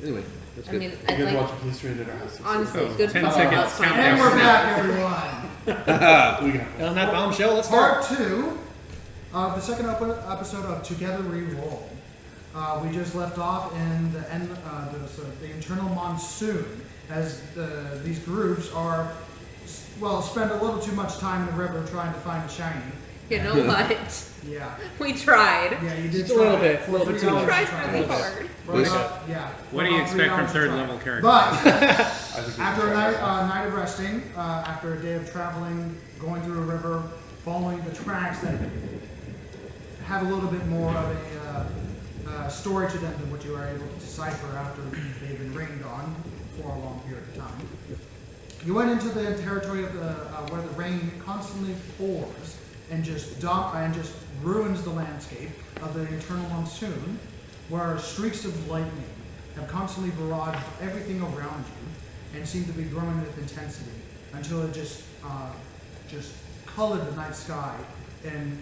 Anyway, that's I good. mean, You I'd guys like, watch History at our house. honestly, Oh, good 10 football seconds outside. countdown. And we're back, everyone. We got And on that bombshell, let's start. Part 2 of the second episode of Together We Roll. We just left off in the end, the Eternal Monsoon, as these groups are, well, spend a little too much time in the river trying to find a shiny. You know what? Yeah. We tried. Yeah, you did Just a try. little bit, For a little bit 3 too hours much. you Tried really hard. Yeah. What do you For about 3 expect from hours you third tried. level characters? But I think after a night of resting, after a day of traveling, going through a river, following the tracks that have a little bit more of a story to them than what you are able to decipher after they've been rained on for a long period of time. You went into the territory of where the rain constantly pours and just ruins the landscape of the Eternal Monsoon, where streaks of lightning have constantly barraged everything around you and seem to be growing with intensity until it just colored the night sky in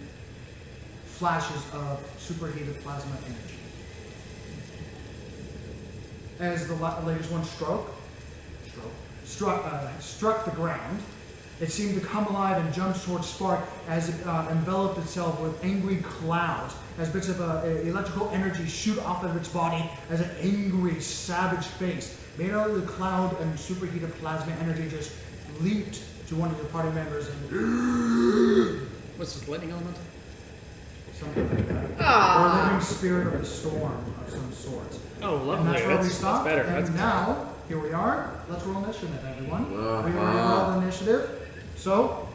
flashes of superheated plasma energy. As the latest one struck the ground, it seemed to come alive and jump towards Spark as it enveloped itself with angry clouds, as bits of electrical energy shoot off of its body as an angry, savage face, made out of the cloud and superheated plasma energy, just leaped to one of your party members and What's this, lightning elemental? something like that. Aww. Or a living spirit of the storm of some sort. Oh, lovely. And that's where we That's stopped. better. And That's now, here we are. Let's roll initiative, everyone. We Uh-huh. already rolled initiative. So,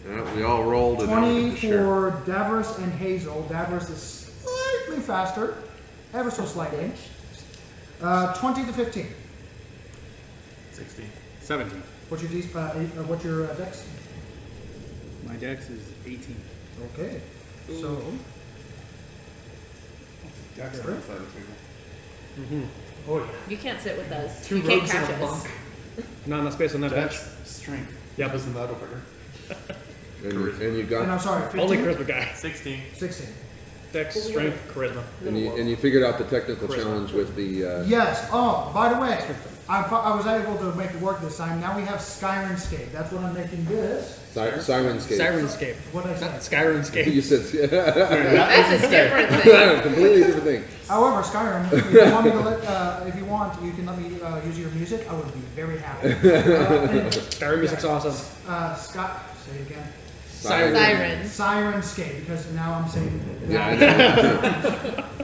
Yeah, we all rolled and now we 20 get to share. for Davros and Hazel. Davros is slightly faster, ever so slightly. 20 to 15. 16. 17. What's your dex? My dex is 18. Okay. So, Jack's on the side of the table. Oh, yeah. You can't sit with us. Two You can't rogues in catch a us. bunk. Not enough space on that bench. Jack's strength. Yep. Isn't that over here? And you and I'm got sorry, 15? Only charisma guy. 16. 16. Dex, strength, charisma. and you figured out the technical challenge with the Yes. Oh, by the way, I was able to make it work this time. Now we have Skyrenscape. That's what I'm making this. Sirenscape. Sirenscape. What did I Not say? Skyrenscape. You said That's a different thing. completely different thing. However, Skyrim, if you want me to if you want, you can let me use your music. I would be very happy. Skyrim music's awesome. Scott, say it again. Sirens. Sirenscape, because now I'm saying. Yeah, I know.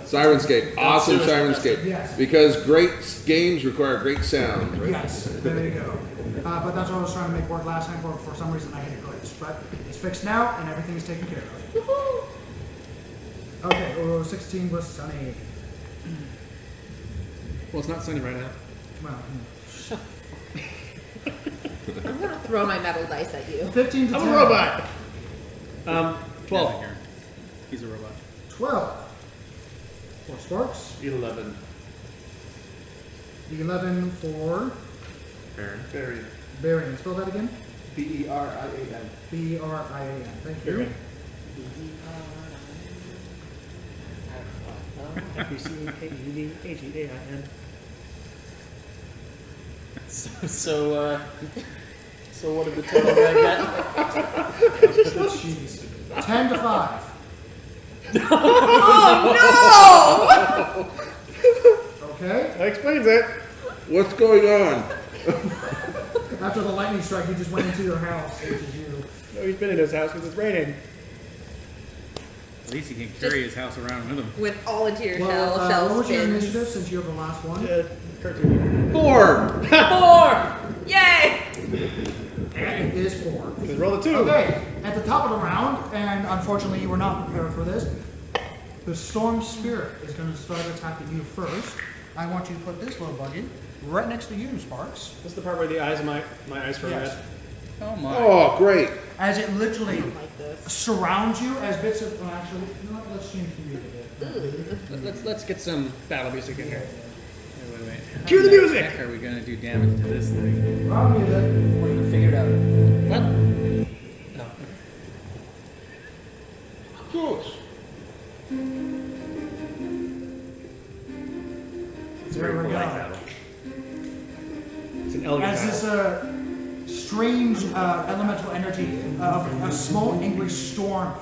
Sirenscape, awesome Sirenscape. Yes. Because great games require great sound. Right? Yes, there you go. But that's what I was trying to make work last time. For some reason, I hit a glitch, but it's fixed now, and everything is taken care of. Okay, 16 was sunny. Well, it's not sunny right now. Well, I'm gonna throw my metal dice at you. 15 to I'm 10. a robot. 12. Yeah, he's a robot. 12 for Sparks. 11. 11 for Baron. Very. Barian. Spell that again. B-E-R-I-A-N. B-R-I-A-N. Thank you. Okay. F-U-C-K-E-D-H-E-A-I-N. So what did the total guy get? Jeez. 10 to 5. Oh Okay. That explains it. What's going on? After the lightning strike, he just went into your house, which is you. No, he's been in his house because it's raining. At least he can carry his house around with him. no! With all into your Well, shell what was your spins. initiative since you're the last one? Yeah, cartoon. 4! 4! Yay! It is 4. Just roll the 2. Okay, at the top of the round, and unfortunately you were not prepared for this, the Storm Spirit is going to start attacking you first. I want you to put this little buggy right next to you, Sparks. This is the part where the eyes of my eyes turn Yes. red. Oh my. Oh, great. As it literally Like this. surrounds you as bits of. Well, actually, you know what? Let's change the music a bit. Let's get some battle music in here. Wait. Cue the How music! heck are we gonna do damage to this thing? Round music. We're gonna figure it out. What? No. Close. It's There we go. It's an elegant As this battle. strange elemental energy of a small angry storm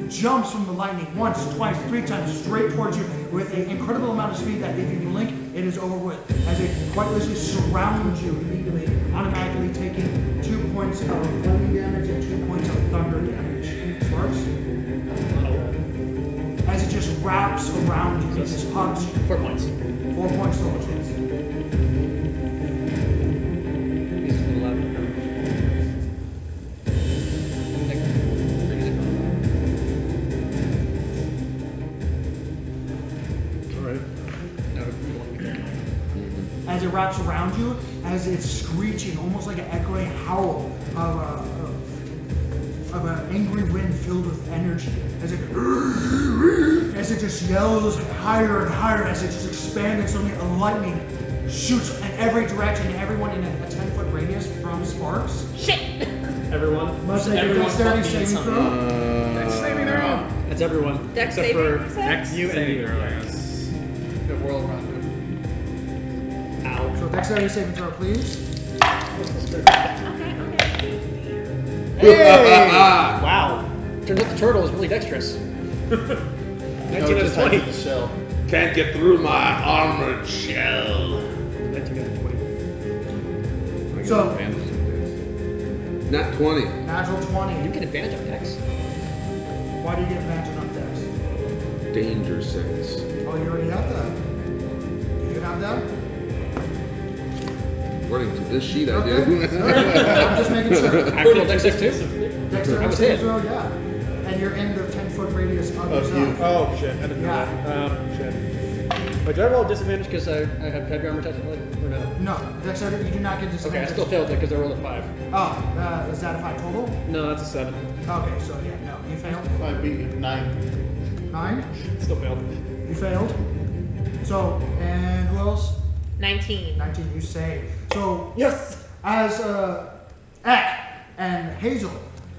jumps from the lightning once, twice, 3 times straight towards you with an incredible amount of speed that if you blink, it is over with. As it quite literally surrounds you immediately, automatically taking 2 points of lightning damage and 2 points of thunder damage. Sparks? As it just wraps around you, it just hugs you. 4 points. 4 points total chance. These are the 11. Alright. As it wraps around you, as it's screeching, almost like an echoing howl of an angry wind filled with energy. As it just yells higher and higher, as it just expands, and suddenly a lightning shoots in every direction, and everyone in a 10-foot radius from Sparks. Shit! Everyone. Must make a everyone's dexterity fucking saving throw. Saving throw. That's everyone. Dex except saving, for you said? Dex you and saving you. throw, yes. The world around you. Ow. So dexterity saving throw, please. Hey! Wow. Turns out the turtle is really dexterous. 19 out of 20. The shell. Can't get through my armored shell. 19 out of 20. So- Not 20. Natural 20. You get advantage on dex. Why do you get advantage on dex? Danger sense. Oh, you already have that. Do you have that? According to this sheet, I Okay. do. I'm just making sure. Actual dex save too? I Dexterity was saving hit. throw, yeah. And you're in the 10-foot radius of yourself. Oh shit, I didn't know Yeah. that. Shit. Wait, do I roll a disadvantage because I have heavy armor technically? Or no? No, dexterity, you do not get Okay, I disadvantage. still failed it because I rolled a 5. Oh, is that a 5 total? No, that's a 7. Okay, so yeah, no, you failed. I beat you. 9. 9, Still failed. you failed. So, and who else? 19. 19, you say. So, Yes! as Ek and Hazel,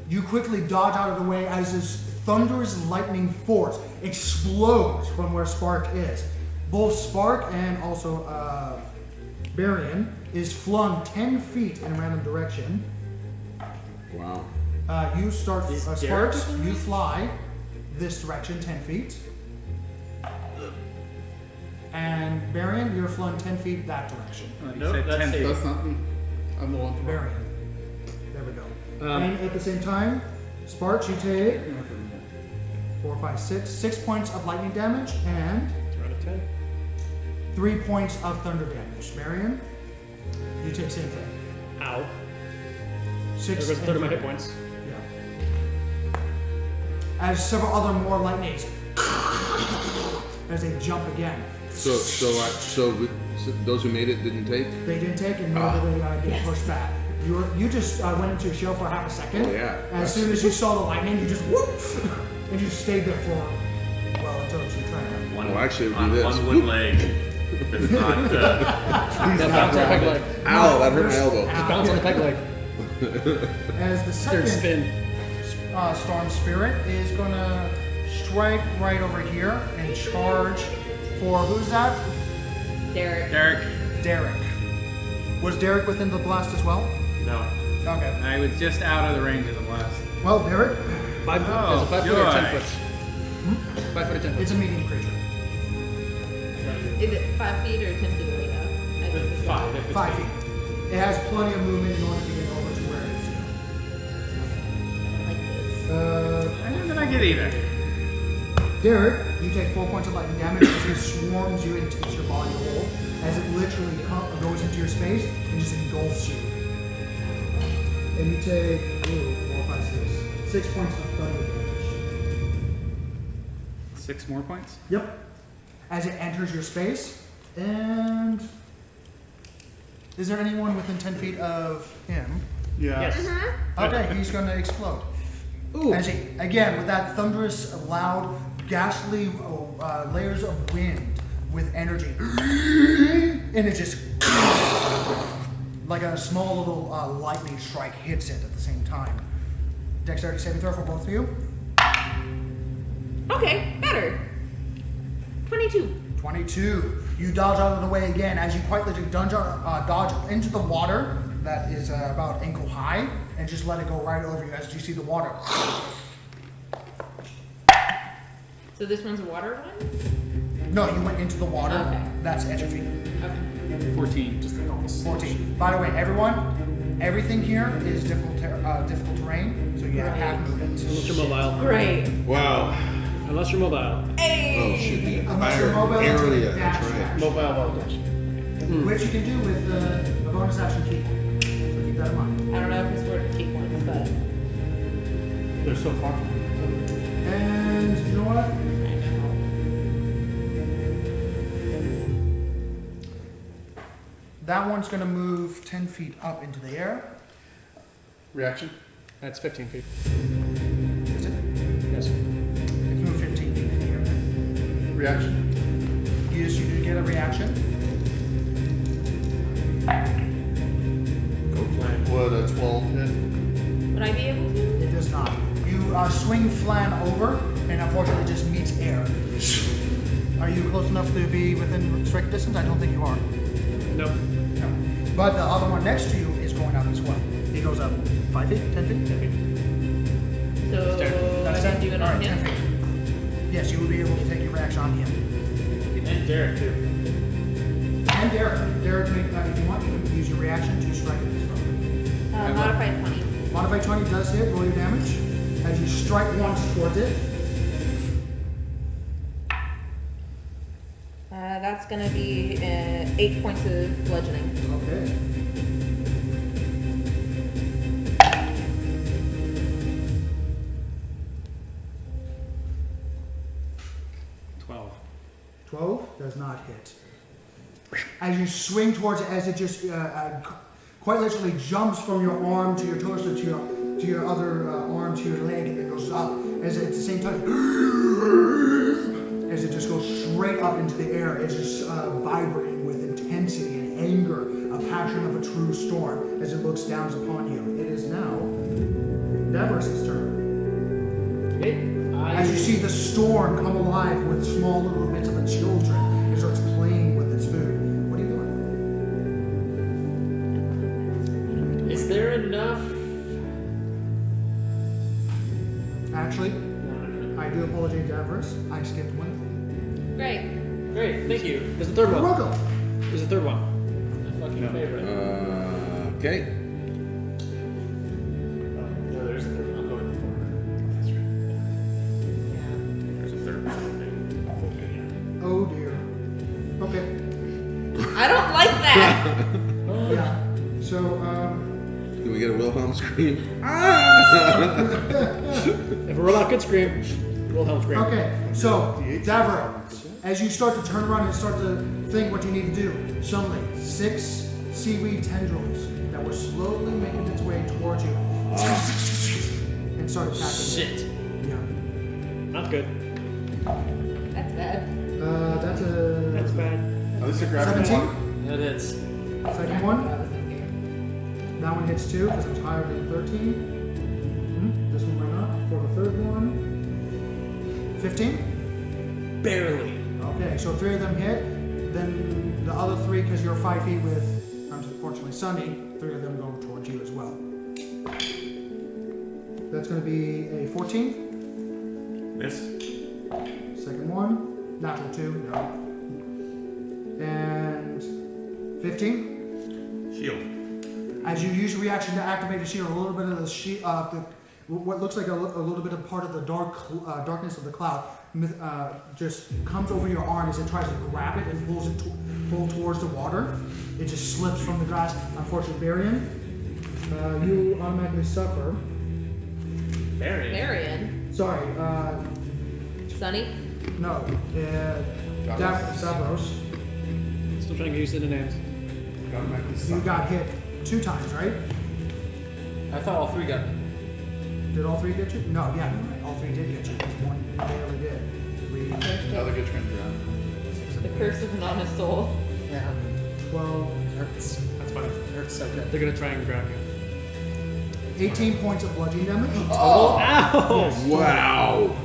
you quickly dodge out of the way as this thunderous lightning force explodes from where Spark is. Both Spark and also Barian is flung 10 feet in a random direction. Wow. You start, Is Sparks, Derek- you fly this direction 10 feet. And Barian, you're flung 10 feet that direction. You Nope, said that's 10 feet. That's not me. I'm the one. Barian. There we go. Um, And at the same time, Sparks, you take 4, 5, 6 points of lightning damage and Out of 10. 3 points of thunder damage. Marion, you take same thing. Ow. 6 There goes a and third of my 3. hit points. Yeah. As several other more lightnings as they jump again. So those who made it didn't take? They didn't take and nor did they get pushed back. You just went into your shell for half a second. Oh, yeah. And as soon as you saw the lightning, you just whoop, and you stayed there for until you try to. Well, actually, it would on be this. one wood leg. It's not. That bounce on the peg leg. Ow, that hurt my elbow. Just bounce on the peg leg. As the Third second spin. storm spirit is gonna strike right over here and charge for who's that? Derek. Derek. Was Derek within the blast as well? No. Okay. I was just out of the range of the blast. Well, Derek, 5 foot. Oh, There's a 5 foot or 10 joy. foot. 5 foot or 10 foot. it's a medium creature. Is it 5 feet or 10 feet away now? I think it's 5. If it's 5 feet. It has plenty of movement in order to get over to where it I like this. is. I didn't like it either. Derek, you take 4 points of lightning damage as it swarms you and takes your body whole, as it literally goes into your space and just engulfs you. And you take 6 points of thunder damage. 6 more points? Yep. As it enters your space, and is there anyone within 10 feet of him? Yeah. Yes. Okay, he's going to explode. Ooh. As he, again, with that thunderous, loud, ghastly layers of wind with energy, and it just like a small little lightning strike hits it at the same time. Dexterity saving throw for both of you. Okay, better. 22. 22. You dodge out of the way again as you quite literally dodge into the water that is about ankle high and just let it go right over you as you see the water. So this one's a water one? No, you went into the water. Okay. That's edge of feet. Okay. 14. Just 14. By the way, everyone, everything here is difficult terrain, so you have half movement. Unless you're mobile. Great. Wow. Unless you're mobile. Hey! Oh shit, the Unless you're entire mobile, area. dash, That's right. dash. Mobile voltage. Which you can do with a bonus action key. So keep that in mind. I don't know if it's worth to keep one, but They're so far. And you know what? I know. That one's going to move 10 feet up into the air. Reaction. That's 15 feet. Is it? Yes. It's moved 15 feet in the air. Reaction. Yes, you do get a reaction. Go flying. Would a 12 hit? Would I be able to? It does not. You swing Flan over, and unfortunately it just meets air. Are you close enough to be within strike distance? I don't think you are. Nope. No. But the other one next to you is going up as well. He goes up 5 feet, 10 feet? 10 feet. So That's I 10. can do it All on right, 10 him? feet. Yes, you will be able to take your reaction on him. And Derek too. And Derek. Derek, if you want, you can use your reaction to strike it as well. Modified 20. Modified 20 does hit, roll your damage. As you strike once towards it, That's gonna be 8 points of bludgeoning. okay. Twelve. 12 does not hit. As you swing towards it, as it just quite literally jumps from your arm to your torso to your other arm to your leg, and it goes up. As at the same time, as it just goes straight up into the air, it's just vibrating with intensity and anger, a passion of a true storm, as it looks down upon you. It is now Davros' turn. Okay. As you see the storm come alive with small little bits of children, it starts playing with its food. What are you doing? Is there enough? Actually, I do apologize, Davros. I skipped one thing. Great. Great. Thank you. There's the third You're one. welcome. There's the third one. My fucking favorite. Okay. No, there's a third one. I'm going before. That's right. There's a third one. Oh dear. Okay. I don't like that. Yeah. So, Can we get a Wilhelm scream? If a robot could scream, Wilhelm scream. okay. So, Davros, as you start to turn around and start to think what you need to do, suddenly 6 seaweed tendrils that were slowly making its way towards you and start attacking. Shit. Yeah. Not good. That's bad. That's a That's bad. At least they're grabbing 17. one. That hits. Second one. I was thinking. That one hits 2 because it's higher than 13. This one might not. For the third one, 15. Barely. Okay, so 3 of them hit. Then the other 3, because you're 5 feet with, unfortunately, Sunny, 3 of them go towards you as well. That's going to be a 14. Miss. Second one, natural 2, no. And 15. Shield. As you use your reaction to activate a shield, a little bit of the what looks like a little bit of part of the darkness of the cloud just comes over your arm as it tries to grab it and pulls it pull towards the water. It just slips from the grass. Unfortunately, Barian, you automatically suffer. Barry. Marion. Sorry, Sunny. no, Davros. Still trying to get used to the names. You got hit 2 times, right? I thought all 3 got me. Did all 3 get you? No, yeah, you're right. All 3 did get you. Just 1 barely did. 3, Another good trend around. The curse of an honest soul. Yeah. 12, It hurts. That's fine. It hurts so good. They're gonna try and grab you. 18 points of bludgeoning damage. Ow! Wow.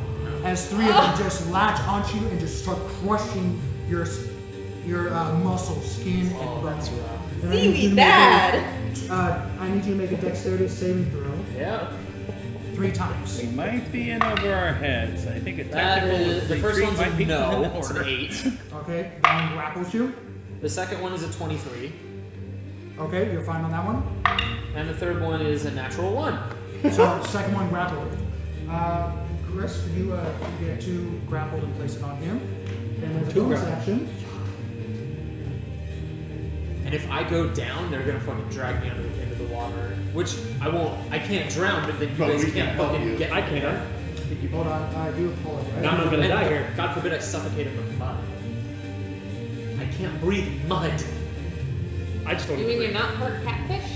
As 3 of them just latch onto you and just start crushing your muscle, skin, and Oh, bone. that's rough. And I need you to Seaweed make bad. I need you to make a dexterity saving throw Yeah. 3 times. We might be in over our heads. I think a That tactical is, the first retreat one's might a be no. in It's an order. 8. Okay, that one grapples you. The second one is a 23. Okay, you're fine on that one. And the third one is a natural 1. So second one grappled. Chris, could you get 2 grappled and place it on him? And there's a bonus action. And if I go down, they're gonna fucking drag me into the water. Which I won't. I can't drown, but then you But guys we can't can help fucking you. get. I can. Hold on, I do apologize. No, I'm not gonna die here. God forbid I suffocate in the mud. I can't breathe mud. I just don't. You mean you're not part catfish?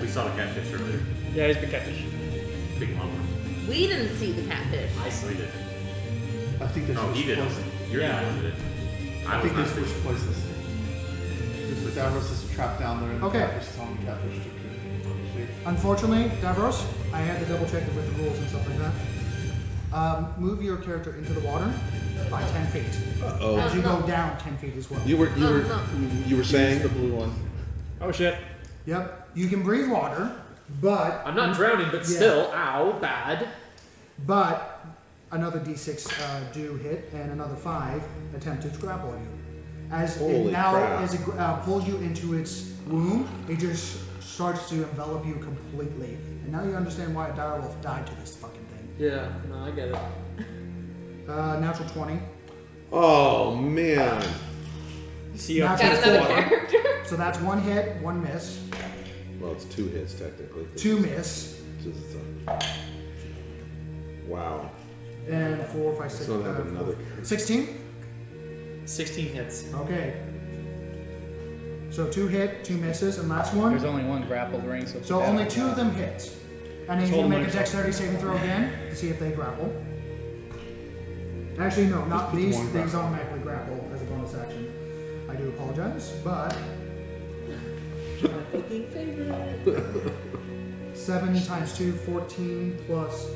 We saw the catfish earlier. Yeah, he's big catfish. Big long one. We didn't see the catfish. I So he see. did. I think they're Oh, supposed he to did. poison. You're Yeah. the one that did. I I was think they're not supposed to fishing. poison this. Because Davros is trapped down there and the Okay. catfish is telling the catfish to shoot. Unfortunately, Davros, I had to double check it with the rules and stuff like that. Move your character into the water by 10 feet. Uh-oh. As you go down 10 feet as well. You were saying The blue one. Oh shit. Yep. You can breathe water, but I'm not drowning, but Yeah. still, ow, bad. another d6 do hit and another 5 attempt to grapple you. As Holy it now crap. as it pulls you into its womb, it just starts to envelop you completely. And now you understand why a direwolf died to this fucking thing. Yeah, no, I get it. Natural 20. Oh man. See you Got up Got to another 4. character. So that's 1 hit, 1 miss, Well, it's 2 hits technically. 2 miss, Wow. and 4, 5, 6, So I have another. 16? 16 hits. Okay. So 2 hit, 2 misses, and last one. There's only one grappled ring, so. So only 2 of them hit. And then you Total make a minus dexterity saving throw again to see if they grapple. Actually, no, not put these. one These grapple. automatically grapple as a bonus action. I do apologize, but My fucking favorite. 7 times 2, 14 plus.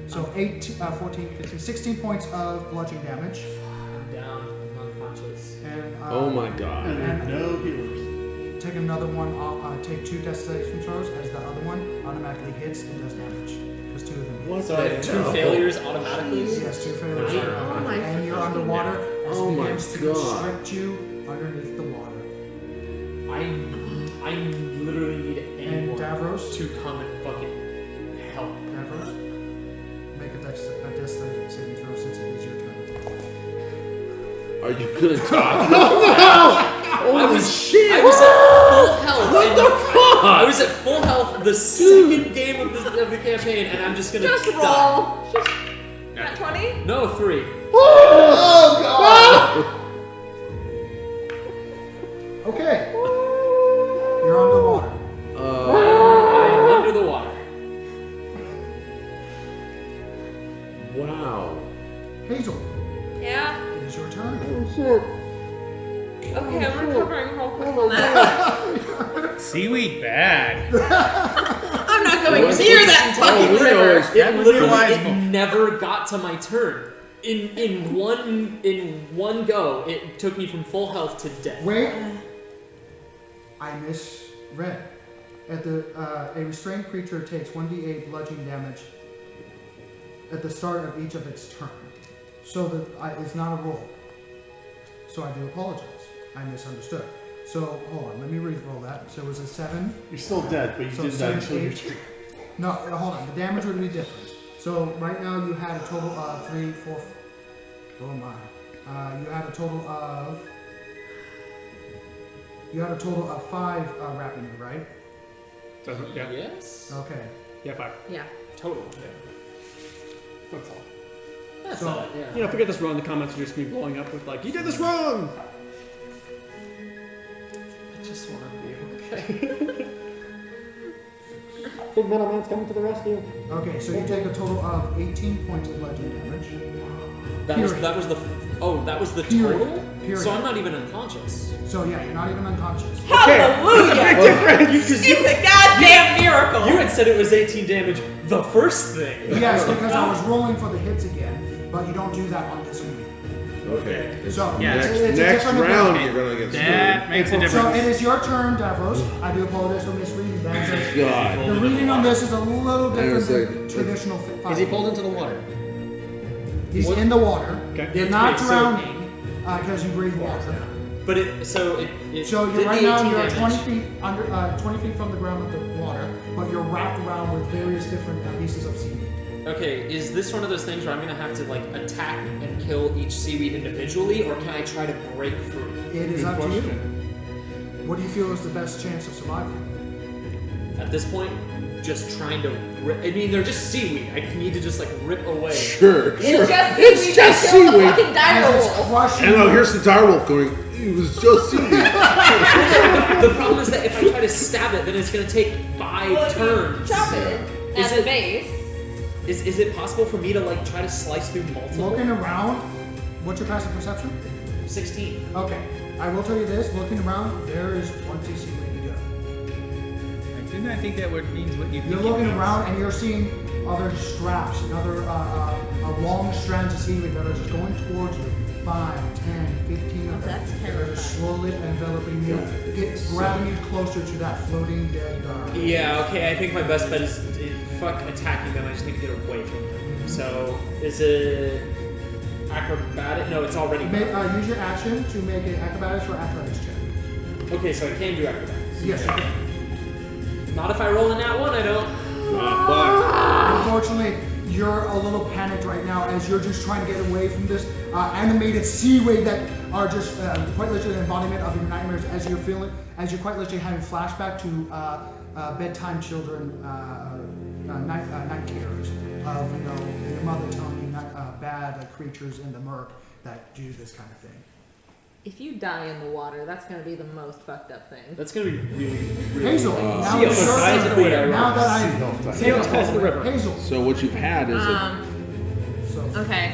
So 14, 15, 16 points of bludgeoning damage. I'm down. I'm unconscious. And Oh my god. And no healers. take another one off. Take 2 destination throws as the other one automatically hits and does damage. There's 2 of them. What So I have 2 failures automatically. Yes, 2 failures. Oh my And you're underwater as Oh it my begins to God. constrict you underneath the water. I literally need And anyone Davros, to come and fucking help. Davros, make a dex saving throw since it is your turn. Are you gonna talk? I was at full health. What the fuck? I was at full health the second game of the campaign, and I'm just gonna Just die. roll. Just not 20. No, 3. Okay. You're underwater. I am under the water. Wow. Hazel, Yeah. it is your turn. Okay, I'm recovering real quick on that. Seaweed bad. I'm not going near that fucking we river. always- It literally wise it move. never got to my turn. In one go, it took me from full health to death. Wait. I misread. At the a restrained creature takes 1d8 bludgeoning damage at the start of each of its turn. So that it's not a roll. So I do apologize. I misunderstood. So hold on, let me re-roll that. So it was a 7. You're still dead, but you So didn't die 7, until you're 8. No, hold on. The damage would be different. So right now you had a total of 3, 4. Oh my. You had a total of. You had a total of 5 wrapping you, right? Yeah. Yes. Okay. Yeah, 5. Yeah. Total. That's all. That's So, all. Yeah. You know, forget this wrong. The comments are just me blowing up with like, you did this wrong. I just want to be okay. Big metal man's coming to the rescue. Okay, so you take a total of 18 points of bludgeoning damage. That was the Period. total. Period. So I'm not even unconscious. So yeah, you're not even unconscious. Hallelujah! It's a goddamn miracle. You had said it was 18 damage the first thing. Yes, because I was rolling for the hits again, but you don't do that on this one. Okay. So Yeah. it's a Next different round, ability. you're gonna get That makes a So difference. it is your turn, Davros. I do apologize for misreading that. screwed. God. The reading on this is a little Hang on a different second. than traditional fight. Is he pulled into the water? He's What? in the water. Okay. You're not Okay, so- drowning because you breathe water. But it So did you're the right now 18 you're damage. 20 feet under 20 feet from the ground of the water, but you're wrapped around with various different pieces of seaweed. Okay, is this one of those things where I'm gonna have to like attack and kill each seaweed individually, or can I try to break through? It is Good up to you. question. What do you feel is the best chance of survival? At this point, just trying to rip. I mean, they're just seaweed. I need to just like rip away. Sure. It's just It's seaweed. just Kill the seaweed. fucking As it's direwolf. crushing. And here's the direwolf going, it was just seaweed. The problem is that if I try to stab it, then it's gonna take 5 Well, if you turns. chop it Is at the it- base. Is it possible for me to like try to slice through multiple? Looking around, what's your passive perception? 16. Okay, I will tell you this. Looking around, there is plenty of seaweed to go. I do not think that means what you think. You're it looking means. around and you're seeing other straps, other long strands of seaweed that are just going towards you. 5, 10, 15 of them. That's They're just slowly enveloping you, grabbing you closer to that floating dead dog. Yeah, okay, I think my best bet is fuck attacking them, I just need to get away from them. So, is it acrobatic? No, it's already done. Use your action to make an acrobatics or athletics check. Okay, so I can do acrobatics. Yes, you can. Not if I roll in that one, I don't. Unfortunately, you're a little panicked right now as you're just trying to get away from this animated seaweed that are just quite literally an embodiment of your nightmares as you're quite literally having flashback to bedtime children, night terrors of your mother telling you bad creatures in the murk that do this kind of thing. If you die in the water, that's gonna be the most fucked up thing. That's gonna be really. Hazel, now Seal it's your ties turn. of the river. Now that I've Seal ties of the river. Hazel. So what you've had is So Okay.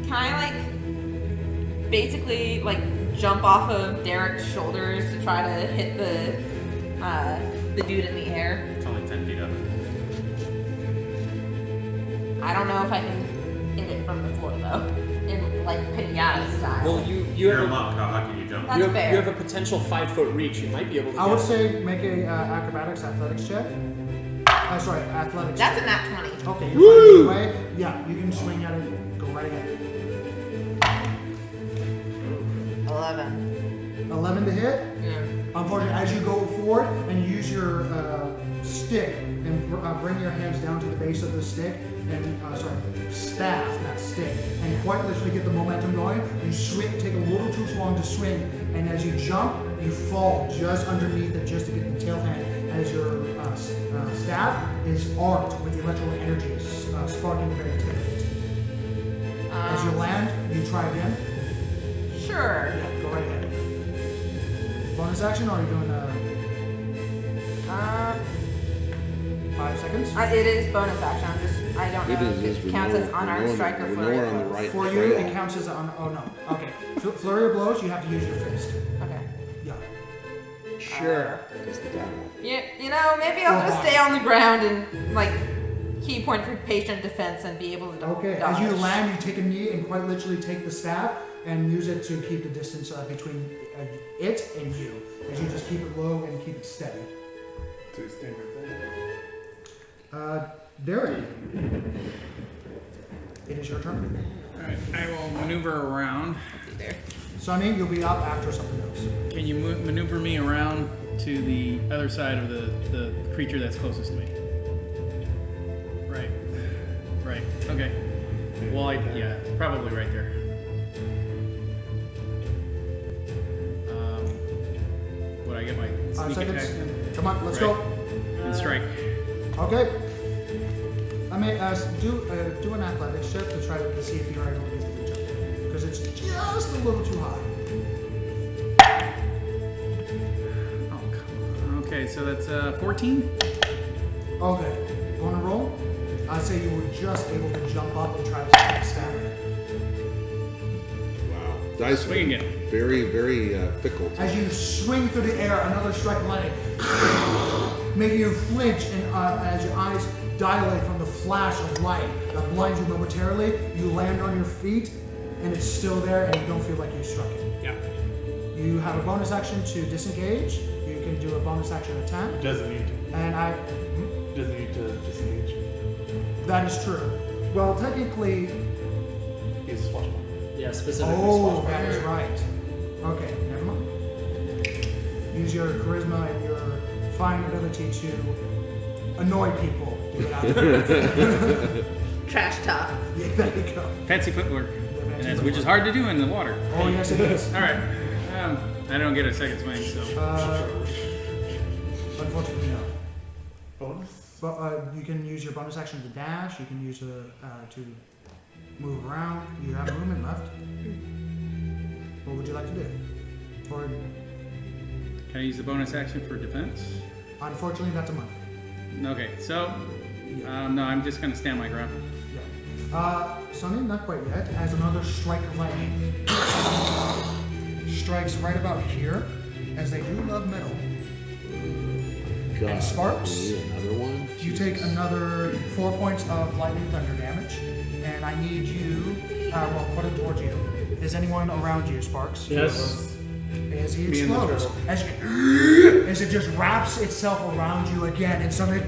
Can I like basically like jump off of Derek's shoulders to try to hit the dude in the air? It's only 10 feet up. I don't know if I can hit it from the floor though, in like pinata style. Well, you You're have a monk. How high can you jump? That's you have, fair. you have a potential 5-foot reach. You might be able to. I would get- say make a acrobatics athletics check. Sorry, athletics. That's a check. nat 20. Okay, you're finding your way. Yeah, you can swing at it. Go right ahead. 11. 11 to hit. Yeah. Unfortunately, as you go forward and you use your stick and bring your hands down to the base of the stick and staff, not stick, and quite literally get the momentum going. You swing, take a little too long to swing, and as you jump, you fall just underneath it, just to get the tail end. As your staff is arced with the electrical energy, sparking the very tip of it. As you land, you try again. Sure. Yeah, go right ahead. Bonus action, or are you doing 5 seconds? It is bonus action. I don't know It is. if it counts as unarmed strike or We're flurry nowhere on the blows. right For you, trail. it counts as oh no. Okay. Flurry of blows, you have to use your fist. Okay. Yeah. Sure. Yeah, maybe I'll just stay on the ground and like key point for patient defense and be able to Okay. dodge. As you land, you take a knee and quite literally take the staff and use it to keep the distance between it and you. As you just keep it low and keep it steady. Two standard Derek. It is your turn. Alright, I will maneuver around. Sonny, you'll be up after something else. Can you maneuver me around to the other side of the creature that's closest to me? Right. Okay. Well, yeah, probably right there. Would I get my 5 sneak attack seconds. then? Come on, let's Right. go. And strike. Okay. I may do an athletics check to try to see if you're able to get the jump because it's just a little too high. Oh, come on. Okay, so that's 14. Okay. Want to roll? I'd say you were just able to jump up and try to take a stab at it. Wow. Dice Swing it. very, very fickle. As you swing through the air, another strike landing, making you flinch, and as your eyes dilate from the flash of light that blinds you momentarily. You land on your feet, and it's still there, and you don't feel like you struck it. Yeah. You have a bonus action to disengage. You can do a bonus action attack. Doesn't need to. And Doesn't need to disengage. that is true. Well, technically, He's a swashbuckler. Yeah, specifically oh, swashbuckler. that is right. Okay, never mind. Use your charisma and your fine ability to annoy people. Do it out there. Trash talk. Yeah, there you go. Fancy footwork. Which is hard to do in the water. Oh, yes, it is. All right. I don't get a second swing, so. Unfortunately, no. Bonus? But you can use your bonus action to dash. You can use to move around. You have movement left. What would you like to do? Or Can I use the bonus action for defense? unfortunately, that's a month. Okay, so no, I'm just gonna stand my ground. Yeah. Sunny, not quite yet. As another strike of lightning strikes right about here, as they do love metal. And Sparks, Another one? you take another 4 points of lightning thunder damage, and I need you. Well, put it towards you. Is anyone around you, Sparks? Yes. As he Me and the explodes, turtle. as it just wraps itself around you again, and suddenly,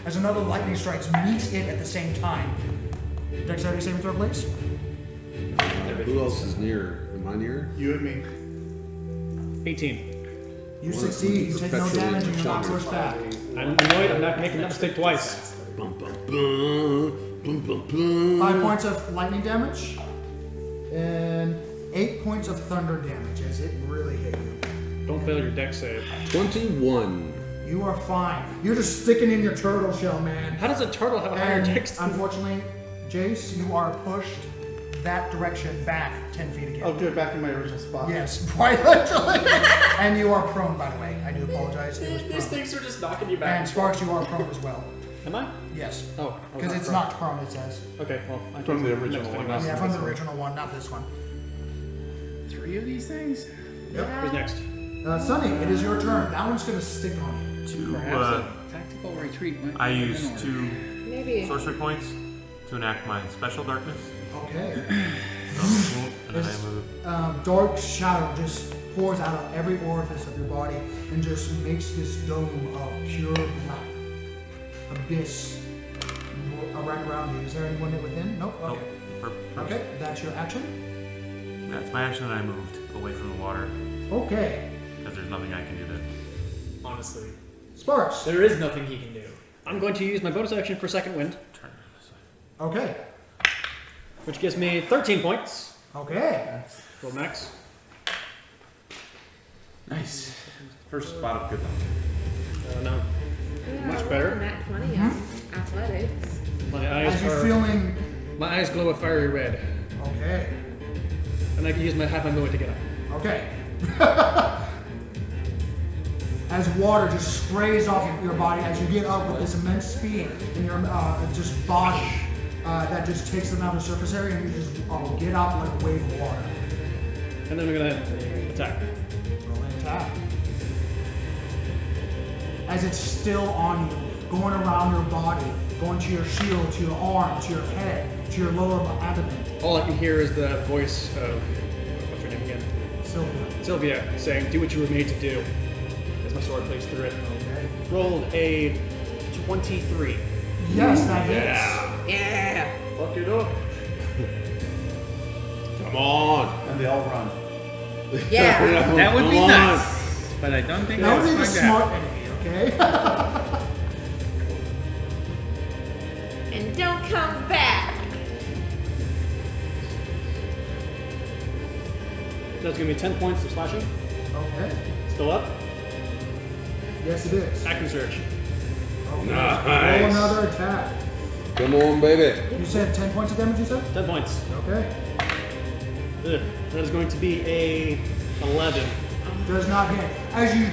as another lightning strikes, meets it at the same time. Dexterity saving throw, please. Who else is near? Am I near? You and me. 18. You succeed. You take no damage, and you're not pushed back. I'm annoyed. I'm not making that mistake twice. Bum, bum, bum, bum, bum, bum. 5 points of lightning damage, and 8 points of thunder damage as it really hit you. Don't fail your dex save. 21. You are fine. You're just sticking in your turtle shell, man. How does a turtle have a higher And dex? unfortunately, Jace, you are pushed that direction back 10 feet again. I'll get back in my original spot. Yes, quite literally. And you are prone, by the way. I do apologize. It was These prone. things are just knocking you back. And Sparks, you are prone as well. Am I? Yes. Oh, I was Because it's prone. not prone, it says. Okay, well, I From can the do original next one, anyway. Yeah, from the original one, not this one. 3 of these things? Who's next? Sunny, it is your turn. That one's going to stick on you. Perhaps a tactical retreat. might I be use in order. 2 Maybe. sorcery points to enact my special darkness. Okay. And then I move. Dark shadow just pours out of every orifice of your body and just makes this dome of pure black abyss right around you. Is there anyone within? Nope. Nope. Okay. For- Okay, that's your action. That's my action, and I moved away from the water Okay. because there's nothing I can do to. Honestly, Sparks. there is nothing he can do. I'm going to use my bonus action for second wind, Turn this way. Okay. which gives me 13 points. Okay. Go max. Nice. First spot of good luck. No. Yeah, Much I better. rolled a nat 20 on athletics. My eyes As you're are. feeling. My eyes glow a fiery red, Okay. and I can use my half my movement to get up. Okay. As water just sprays off of your body as you get up with this immense speed in your just body that just takes them out of the surface area, and you just get out like a wave of water. And then we're gonna attack. Roll an attack. As it's still on you, going around your body, going to your shield, to your arm, to your head, to your lower abdomen. All I can hear is the voice of what's her name again? Sylvia. Sylvia saying, "Do what you were made to do." As my sword plays through it. Okay. Rolled a 23. Yes, that hits. Yeah. Fuck it up. Come on. And they all run. Yeah. That would be Come on. nice. But I don't think That would that's be the going to smart happen. enemy, okay? And don't come back. That's gonna be 10 points of slashing. Okay. Still up. Yes, it is. Acting surge. Okay. Nice. Roll another attack. Come on, baby. You said 10 points of damage, you said? 10 points. Okay. Good. That is going to be a 11. Does not hit. As you,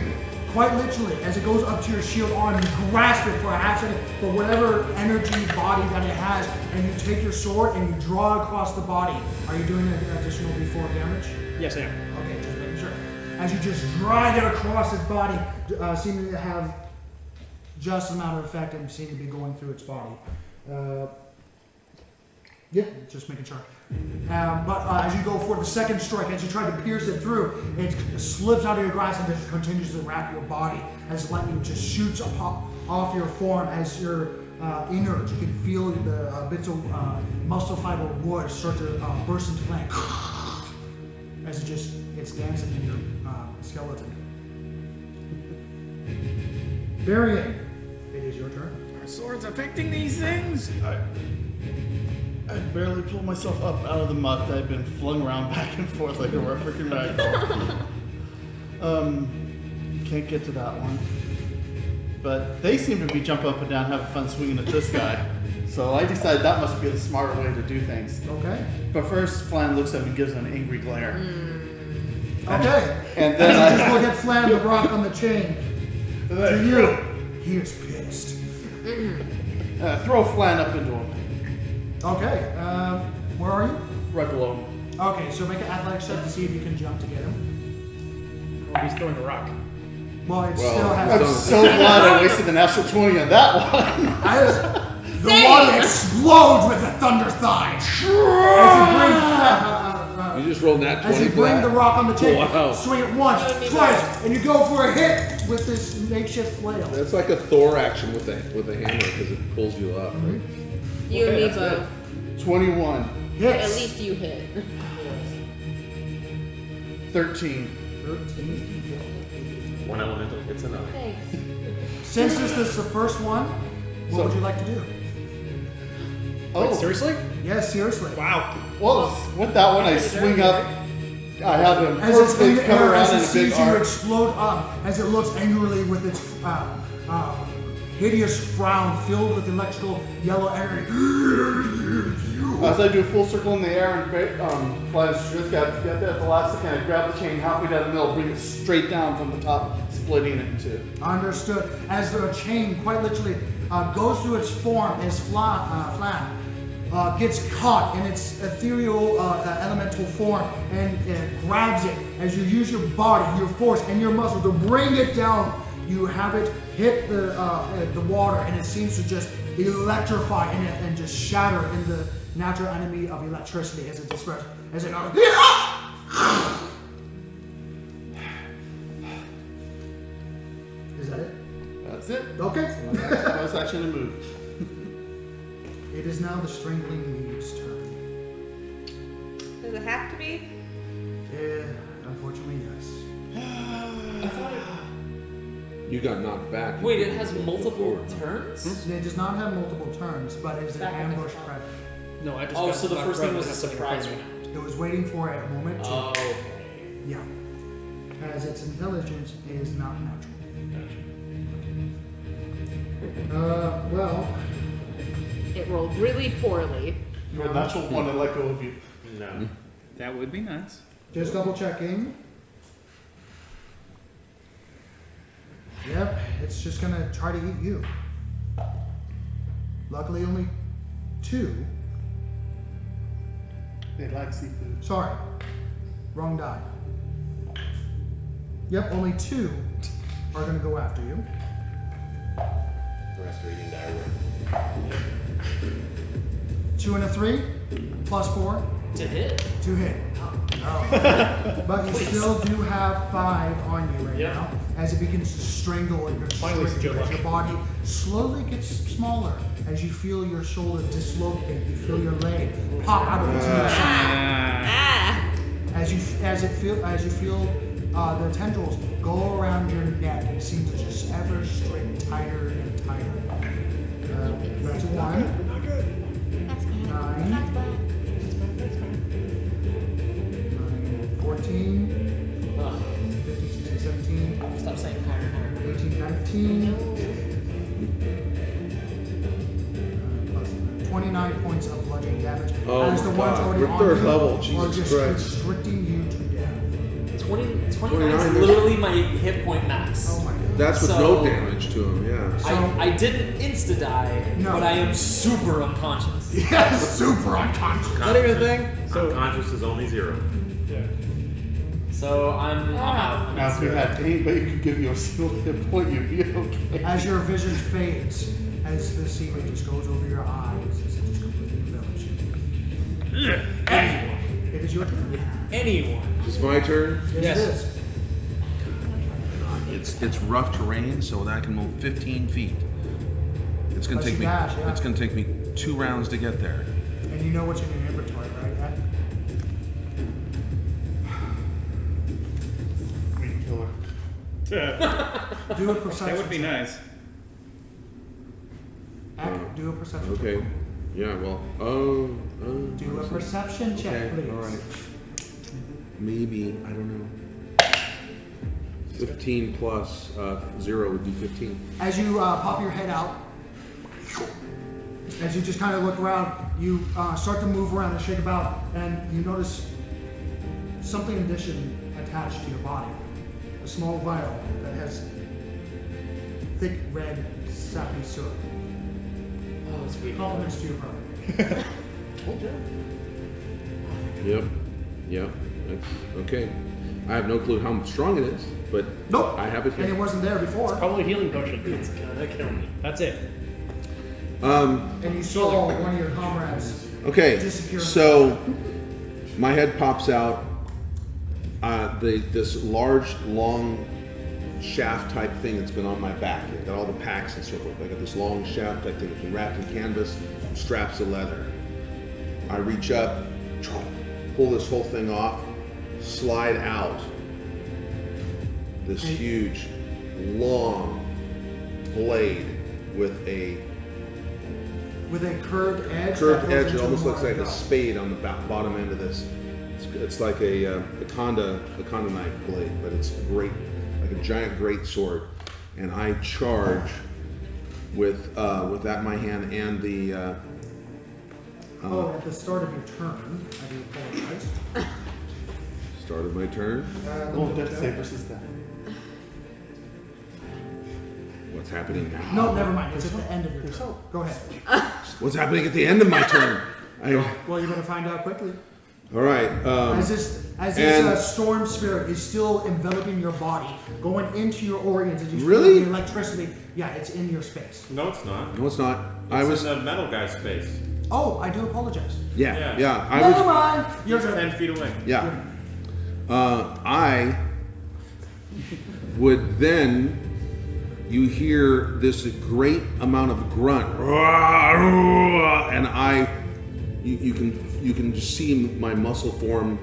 quite literally, as it goes up to your shield arm, you grasp it for a half second for whatever energy body that it has, and you take your sword and you draw across the body. Are you doing an additional D4 damage? Yes, I am. Okay, just making sure. As you just drag it across its body, seeming to have just amount of effect and seem to be going through its body. Yeah, just making sure. But as you go for the second strike, as you try to pierce it through, it slips out of your grasp and just continues to wrap your body as lightning just shoots off your form as your innards. You can feel the bits of muscle fiber wood start to burst into flame as it's dancing in your skeleton. Varian, it is your turn. Are swords affecting these things? I barely pulled myself up out of the muck that I've been flung around back and forth like a freaking ragdoll. Can't get to that one. But they seem to be jumping up and down, having fun swinging at this guy. So I decided that must be the smarter way to do things. Okay. But first, Flan looks at me and gives an angry glare. Okay. And then I just look at Flan, the rock on the chain. To you, he is pissed. throw Flan up into him. Okay. Where are you? Right below him. Okay, so make an athletics check to see if you can jump to get him. Oh, he's throwing a rock. Well, it still has. I'm so glad I wasted the natural 20 on that one. The water explodes with a thunder thigh. You just rolled that 20 As you bring the rock on the chain, Wow. swing it once, twice, and you go for a hit with this makeshift flail. That's like a Thor action with a hammer because it pulls you up, right? You and me both. 21. At Hits. least you hit. 13. 13. One elemental hits another. Thanks. Since this is the first one, what would you like to do? Oh, Wait, seriously? Yes, seriously. Wow. well, with that one, I swing up. I have him As it's in perfectly the come air, around as in it a big sees you arc. explode up, as it looks angrily with its hideous frown filled with electrical yellow energy. As I do a full circle in the air and fly just got there at the last second, I grab the chain halfway down the middle, bring it straight down from the top, splitting it in two. Understood. As the chain quite literally goes through its form, as Flan gets caught in its ethereal elemental form and grabs it as you use your body, your force, and your muscle to bring it down. You have it hit the water, and it seems to just electrify in it and just shatter in the natural enemy of electricity as it disperses. As it goes. Is that it? That's it. Okay. That's actually a move. It is now the strangling leaves' turn. Does it have to be? Unfortunately, yes. I thought You got knocked back. wait, it has multiple turns? It does not have multiple turns, but it is an ambush prep. No, I just Oh, got so the knocked first right thing was a when I put it in surprise front of round. It was waiting for a moment to. Oh, okay. Yeah. As its intelligence is not natural. Well, It rolled really poorly. You're a natural one to let go of you. No. That would be nice. just double checking. Yep, it's just gonna try to eat you. Luckily, only 2. They like seafood. Sorry, wrong die. Yep, only 2 are gonna go after you. The rest are eating diarrhea. 2 and a 3, plus 4 To hit? to hit. Oh. But you still do have 5 on you right Yeah. now, as it begins to strangle and Finally, constrict you, Joe as Buck. your body slowly gets smaller. As you feel your shoulder dislocate, you feel your leg pop out of its new side. Ah! As you feel the tendrils go around your neck, and it seems to just ever straight tighter and tighter. That's 1. That's bad. 9. That's bad. 14, Ugh. 15, 16, 17, Stop saying higher, higher. 18, 19. Plus 29 points of bludgeoning damage. Oh as the my ones God, already we're on third you level, are Jesus just Christ. constricting you to death. 29 is 29. literally my hit point max. Oh my god. That's with So- no damage to him, yeah. I didn't insta die, No. but I am super unconscious. Yes, super unconscious. Not even a thing. Unconscious is only 0. Yeah. So I'm out. Now, if you had anybody who could give you a single hit point, you'd be okay. As your vision fades, as the sea ray just goes over your eyes, as it just completely envelops you. Anyone. It is your turn. Anyone. It's my turn. Yes, it is. It's rough terrain, so that I can move 15 feet. It's gonna Unless take you me. dash, yeah. It's gonna take me 2 rounds to get there. And you know what's in your inventory, right? Weed killer. Do a perception. That would be check. nice. Do a perception check. Okay. Yeah. Well. Do a perception check, Okay. please. All right. Maybe I don't know. 15 plus 0 would be 15. As you pop your head out, as you just kind of look around, you start to move around and shake about, and you notice something in addition attached to your body. A small vial that has thick red sappy syrup. Oh, sweet. Compliments to your brother. Yep. Yep. That's okay. I have no clue how strong it is, but Nope. I have it And it here. wasn't there before. Probably a healing potion. It's gonna kill me. That's it. And you saw one of your comrades. Okay. Disappear. So my head pops out. This large, long shaft type thing that's been on my back. I've got all the packs and so forth. I got this long shaft type thing that's been wrapped in canvas, straps of leather. I reach up, pull this whole thing off, slide out this huge, long blade with a curved edge. curved that goes edge. It into almost more looks like a belt. spade on the bottom end of this. It's like a Conda knife blade, but it's great, like a giant great sword. And I charge with that in my hand and the. At the start of your turn, I do apologize. Start of my turn. Oh, death save versus death. What's happening now? No, never mind. It's at the end of your turn. Go ahead. What's happening at the end of my turn? Well, you're going to find out quickly. All right. As this and- storm spirit is still enveloping your body, going into your organs, and you Really? feel the electricity. Yeah, it's in your space. No, it's not. No, it's not. It's in the metal guy's space. Oh, I do apologize. Yeah. Yeah. I Never was. mind. You're He's good. 10 feet away. Yeah. I would then. You hear this great amount of grunt, and you can just see my muscle form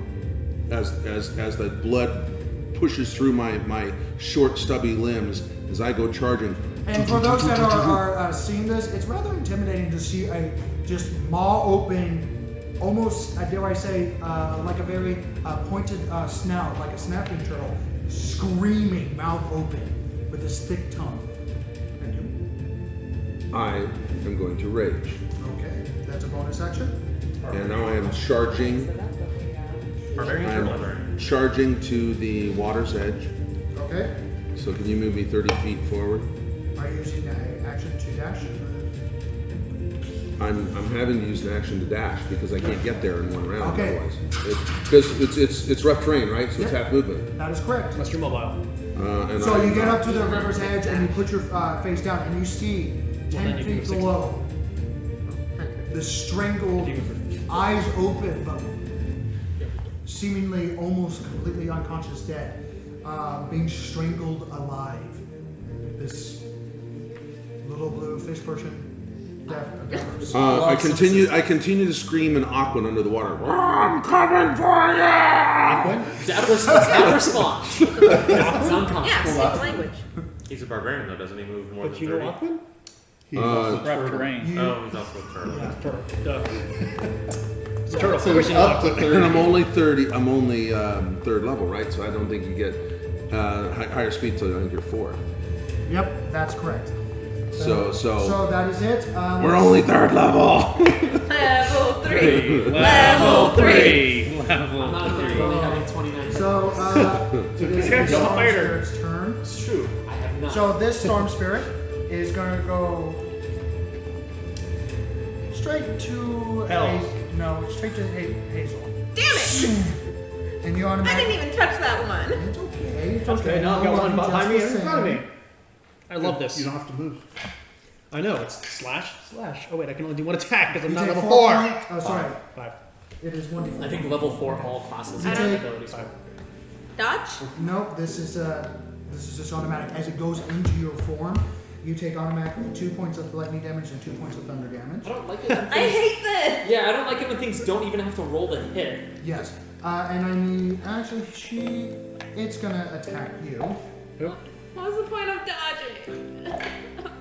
as the blood pushes through my short stubby limbs as I go charging. And for those that are seeing this, it's rather intimidating to see a just maw open, almost, dare I say, like a very pointed snout, like a snapping turtle, screaming, mouth open, with this thick tongue. And I am going to rage, you? Okay, that's a bonus action. and now I am charging. Barbarian or librarian? I'm charging to the water's edge. Okay. So can you move me 30 feet forward? Are you using the action to dash? I'm having to use an action to dash because I can't get there in one round Okay. otherwise. Because it's rough terrain, right? So it's Yep. half movement. That is correct. Unless you're mobile. And So you get up to the river's edge and you put your face down and you see 10 then you can feet go 60. below the strangled, eyes open but seemingly almost completely unconscious dead, being strangled alive. This little blue fish person. I continue to scream in Aquan under the water. I'm coming for you! That response. Sound Yeah, same language. He's a barbarian, though, doesn't he move more But than you 30? know Aquan? He's also Rough turtle. terrain. Oh, he's also a turtle. Turtle. Duh. It's a turtle. So Of course it's you know up to Aquan. 30. And I'm only 30. I'm only third level, right? So I don't think you get higher speed till I think you're 4. Yep, that's correct. So So that is it. we're only third level. Level 3. Level 3. I'm Level not 3. only having 29. So it is This guy's the a storm fighter. spirit's turn. It's true. I have not. So this storm spirit is going to go straight to Hell. Hazel. No, straight to Hazel. Damn it! And you I automatically. didn't even touch that one. It's okay. It's Okay, now I've got one behind me and in front of me. I love this. You don't have to move. I know, it's slash. Oh wait, I can only do one attack because I'm You not take level 4 4. points. Oh, sorry. 5. It is 1d4. I think level 4 all classes You have take- abilities. Dodge? Nope, this is just automatic. As it goes into your form, you take automatically 2 points of lightning damage and 2 points of thunder damage. I don't like it when I things, hate this. yeah, I don't like it when things don't even have to roll to hit. Yes. And I need. Actually, it's gonna attack you. What's the point of dodging?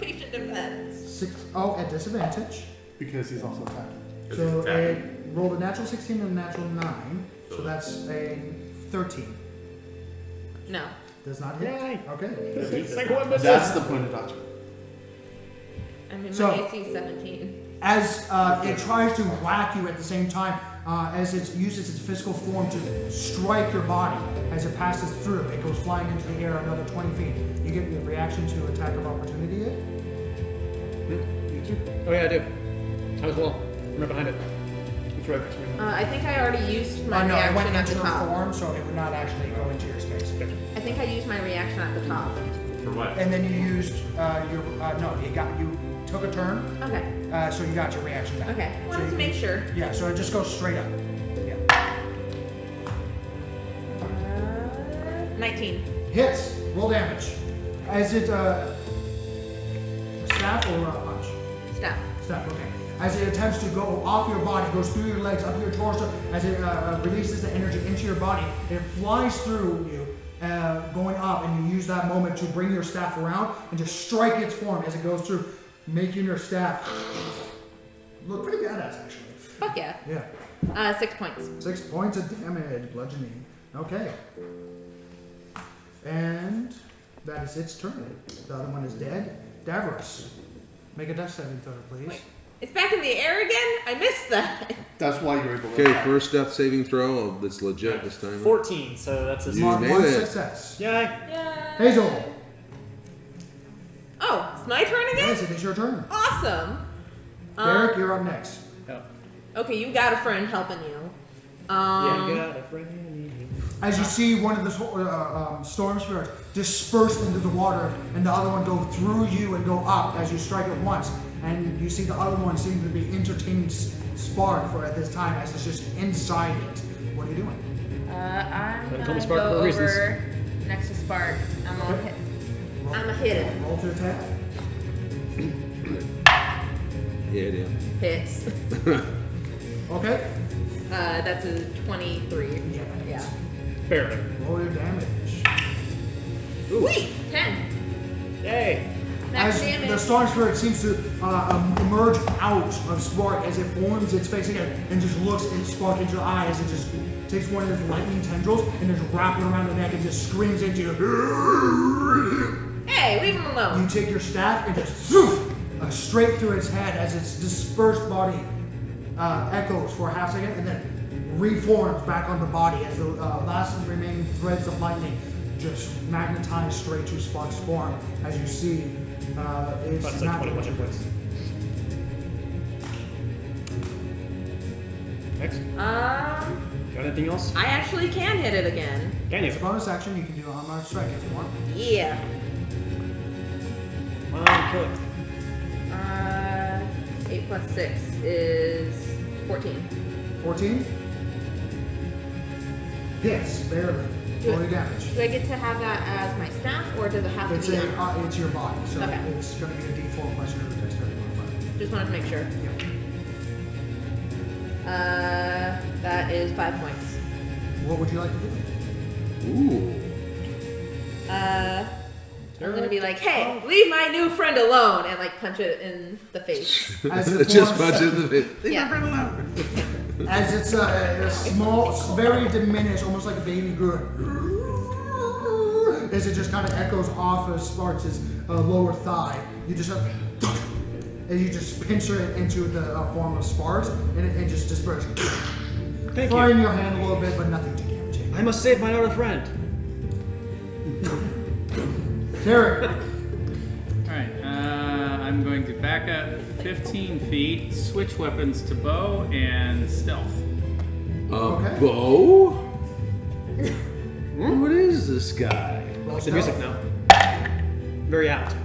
Patient defense. At disadvantage. Because he's also attacking. So it rolled a natural 16 and a natural 9. So that's a 13. No. Does not hit. Yay. Okay. That's the point of dodging. I mean, So- my AC is 17. As it tries to whack you at the same time, as it uses its physical form to strike your body as it passes through, it goes flying into the air another 20 feet. You get the reaction to attack of opportunity yet? You too? Oh yeah, I do. I was well. I'm right behind it. It's right between them. I think I already used my No, it went reaction at into the your top. form, so it would not actually go into your space. I think I used my reaction at the top. For what? And then you used you took a turn, Okay. so you got your reaction back. Okay. So Wanted to you- make sure. Yeah, so it just goes straight up. Yeah. 19. Hits. Roll damage. As it staff or punch? Staff. Staff. Okay. As it attempts to go off your body, goes through your legs, up your torso. As it releases the energy into your body, it flies through you, going up, and you use that moment to bring your staff around and just strike its form as it goes through, making your staff look pretty badass actually. Fuck yeah. Yeah. 6 points. 6 points of damage, bludgeoning. Okay. And that is its turn. The other one is dead. Davros, make a death saving throw, please. Wait. It's back in the air again? I missed that. That's why you're able to Okay, attack. first death saving throw. That's legit this time. 14, so that's a You Mark made one it. success. Yay. Yeah. Hazel, Oh, it's my turn again? yes, it is your turn. Awesome. Derek, you're up next. Oh. Okay, you got a friend helping you. Yeah, you got a friend. As you see one of the storm spirits disperse into the water, and the other one go through you and go up as you strike it once. And you see the other one seem to be entertaining Spark for at this time as it's just inside it. What are you doing? I'm Call me gonna Spark go for reasons. over next to Spark. I'm gonna hit. I'm a hit him. Roll to attack. Hit him. Hits. Okay. That's a 23. Yeah. Yeah. Barely. Roll your damage. Sweet! 10. Yay. Max As damage. the storm spirit seems to emerge out of Spark as it forms its face again and just looks in Spark into your eye as it just takes one of its lightning tendrils and just wraps it around the neck and just screams into you. Hey, leave him alone. You take your staff and just straight through its head as its dispersed body echoes for a half second and then reforms back on the body as the last remaining threads of lightning just magnetize straight to Spark's form as you see it's That's not like 21 hit points. Next. Got anything else? I actually can hit it again. Can you? It's a bonus action. You can do armor strike if you want. Yeah. Come on, kill it. 8 plus 6 is 14. 14. Hits barely. Do Roll it. your damage. Do I get to have that as my staff, or does it have It's to be? it's your body, so Okay. it's going to be a D4 plus your dexterity modifier. Just wanted to make sure. Yep. That is 5 points. What would you like to do? Ooh. I'm gonna be like, hey, leave my new friend alone, and like punch it in the face. As it Just forms- punch it in the face. Yeah. As it's a small, very diminished, almost like a baby girl, as it just kind of echoes off of Sparks' lower thigh. You just have, and you just pincer it into the form of Sparks, and it just disperses. Thank Frying you. your hand a little bit, but nothing too damaging. I must save my other friend. Derek, Alright, I'm going to back up 15 feet, switch weapons to bow and stealth. Okay. Bow? What is this guy? Well, The music now. Very apt.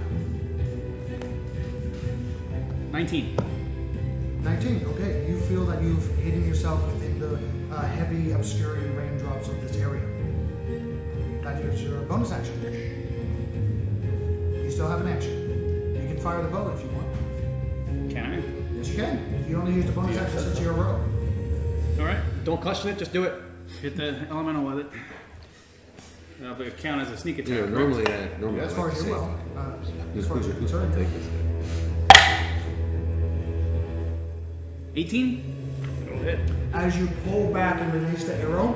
19. 19. Okay, you feel that you've hidden yourself within the heavy, obscuring raindrops of this area. That is your bonus action. You still have an action. You can fire the bow if you want. Can I? Yes, you can. You only used a bonus action since you're a rogue. All right. Don't question it, just do it. Hit the elemental with it. That'll be count as a sneak attack. Yeah, right? normally As far as I you will. As far as you're concerned. take this. 18. As you pull back and release the arrow,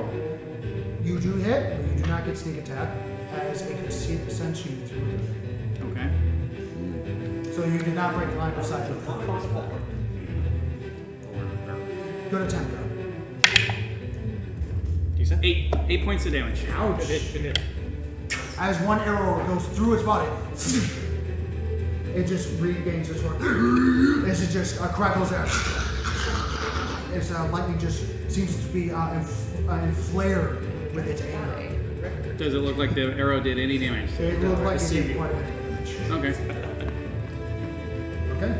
you do hit, but you do not get sneak attack, as it can sense you through. Okay. So you did not break the line of sight. Good attempt, though. Decent. 8 points of damage. Ouch. Good hit. As one arrow goes through its body, it just regains its sword. As it just crackles out. Its lightning just seems to be flared with its anger. Does it look like the arrow did any damage? It looked like it did quite a bit of damage. Okay. Okay.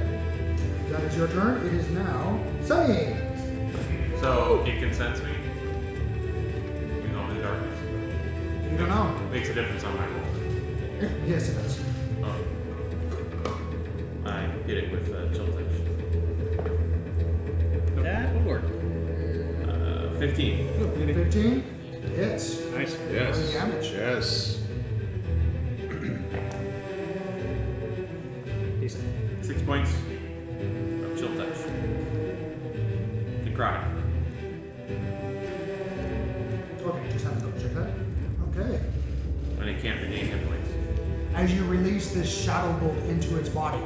That is your turn. It is now Sunny. So it can sense me, even though I'm in the darkness. You don't know. Makes a difference on my roll. Yes, it does. I hit it with chill touch. That would work. 15. 15 hits. Nice. Yes. Damage. Yes. Decent. 6 points of chill touch. Necrotic. Okay, just have to double check that. Okay. And it can't regain hit points. As you release this shadow bolt into its body,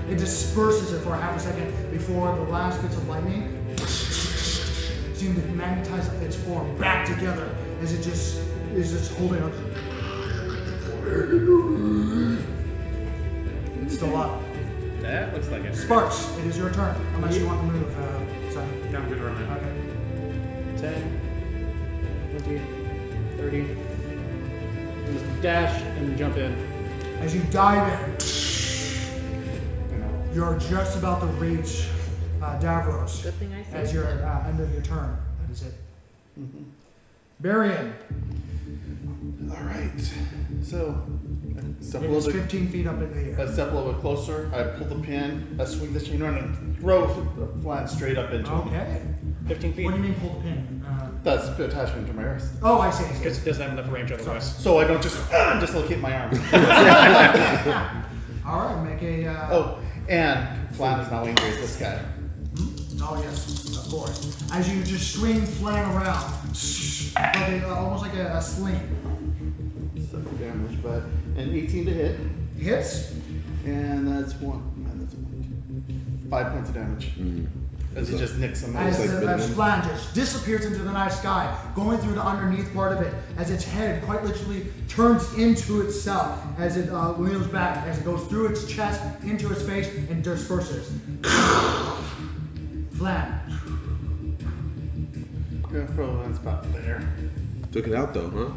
it disperses it for a half a second before the last bits of lightning seem to magnetize its form back together as it just is just holding on. It's still up. That looks like it. Sparks, it is your turn. Unless you want to move, Sonny. Yeah, I'm good right now. Okay. 10, 20, 30. Just dash and jump in. As you dive in, you're just about to reach Davros Good thing I said as your end of your turn. That is it. Barian, All right. So, I step a it is little bit. 15 feet up in the I air. step a little bit closer. I pull the pin. I swing the chain around and throw the flan straight up into him. Okay. 15 feet. What do you mean pull the pin? That's attachment to my wrist, Oh, I see. I see. Because it doesn't have enough range otherwise. so I don't just dislocate my arm. All right, make a. Oh, and flan is now angry at this guy. Oh yes, of course. As you just swing flan around, like almost like a sling. 7 damage, but an 18 to hit, Hits. and that's 5 points of damage. As he just nicks him. As like the Bitterman. flan just disappears into the night sky, going through the underneath part of it, as its head quite literally turns into itself, as it leans back, as it goes through its chest, into its face, and disperses. Flan. Gonna throw that spot there. Took it out though, huh?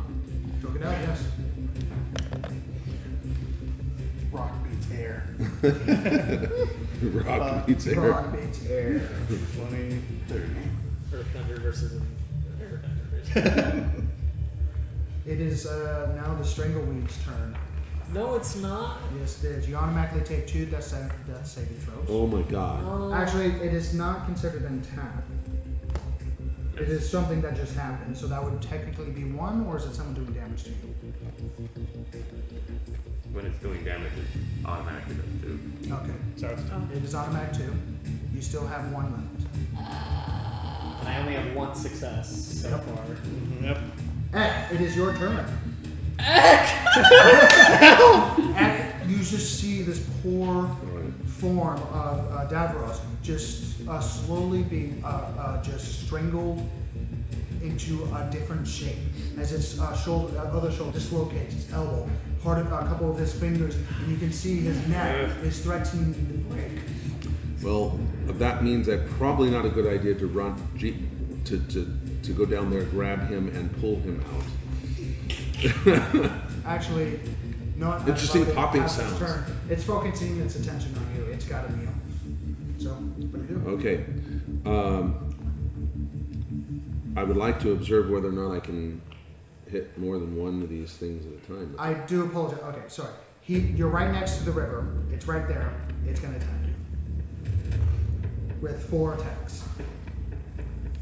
Took it out, yes. Rock beats air. Rock beats air. Rock beats air. 20, 30. Earth Thunder versus Air Thunder. It is now the Strangleweed's turn. No, it's not. Yes, it is. You automatically take 2 death saving throws. Oh my god. Actually, it is not considered an attack. It is something that just happened, so that would technically be 1, or is it someone doing damage to you? When it's doing damage, it automatically does too. Okay. So It is automatic 2. You still have 1 left. and I only have 1 success so far. Yep. Ek, it is your turn. Ek, you just see this poor form of Davros just slowly being just strangled into a different shape as its other shoulder dislocates, its elbow, part of a couple of his fingers, and you can see his neck is threatening to break. Well, that means that probably not a good idea to run. to go down there, grab him, and pull him out. Actually, no. Interesting popping It's sounds. turn. It's focusing its attention on you. It's got a meal. So, what do you do? Okay. I would like to observe whether or not I can hit more than one of these things at a time. I do apologize. Okay, sorry. You're right next to the river. It's right there. It's going to attack you with 4 attacks.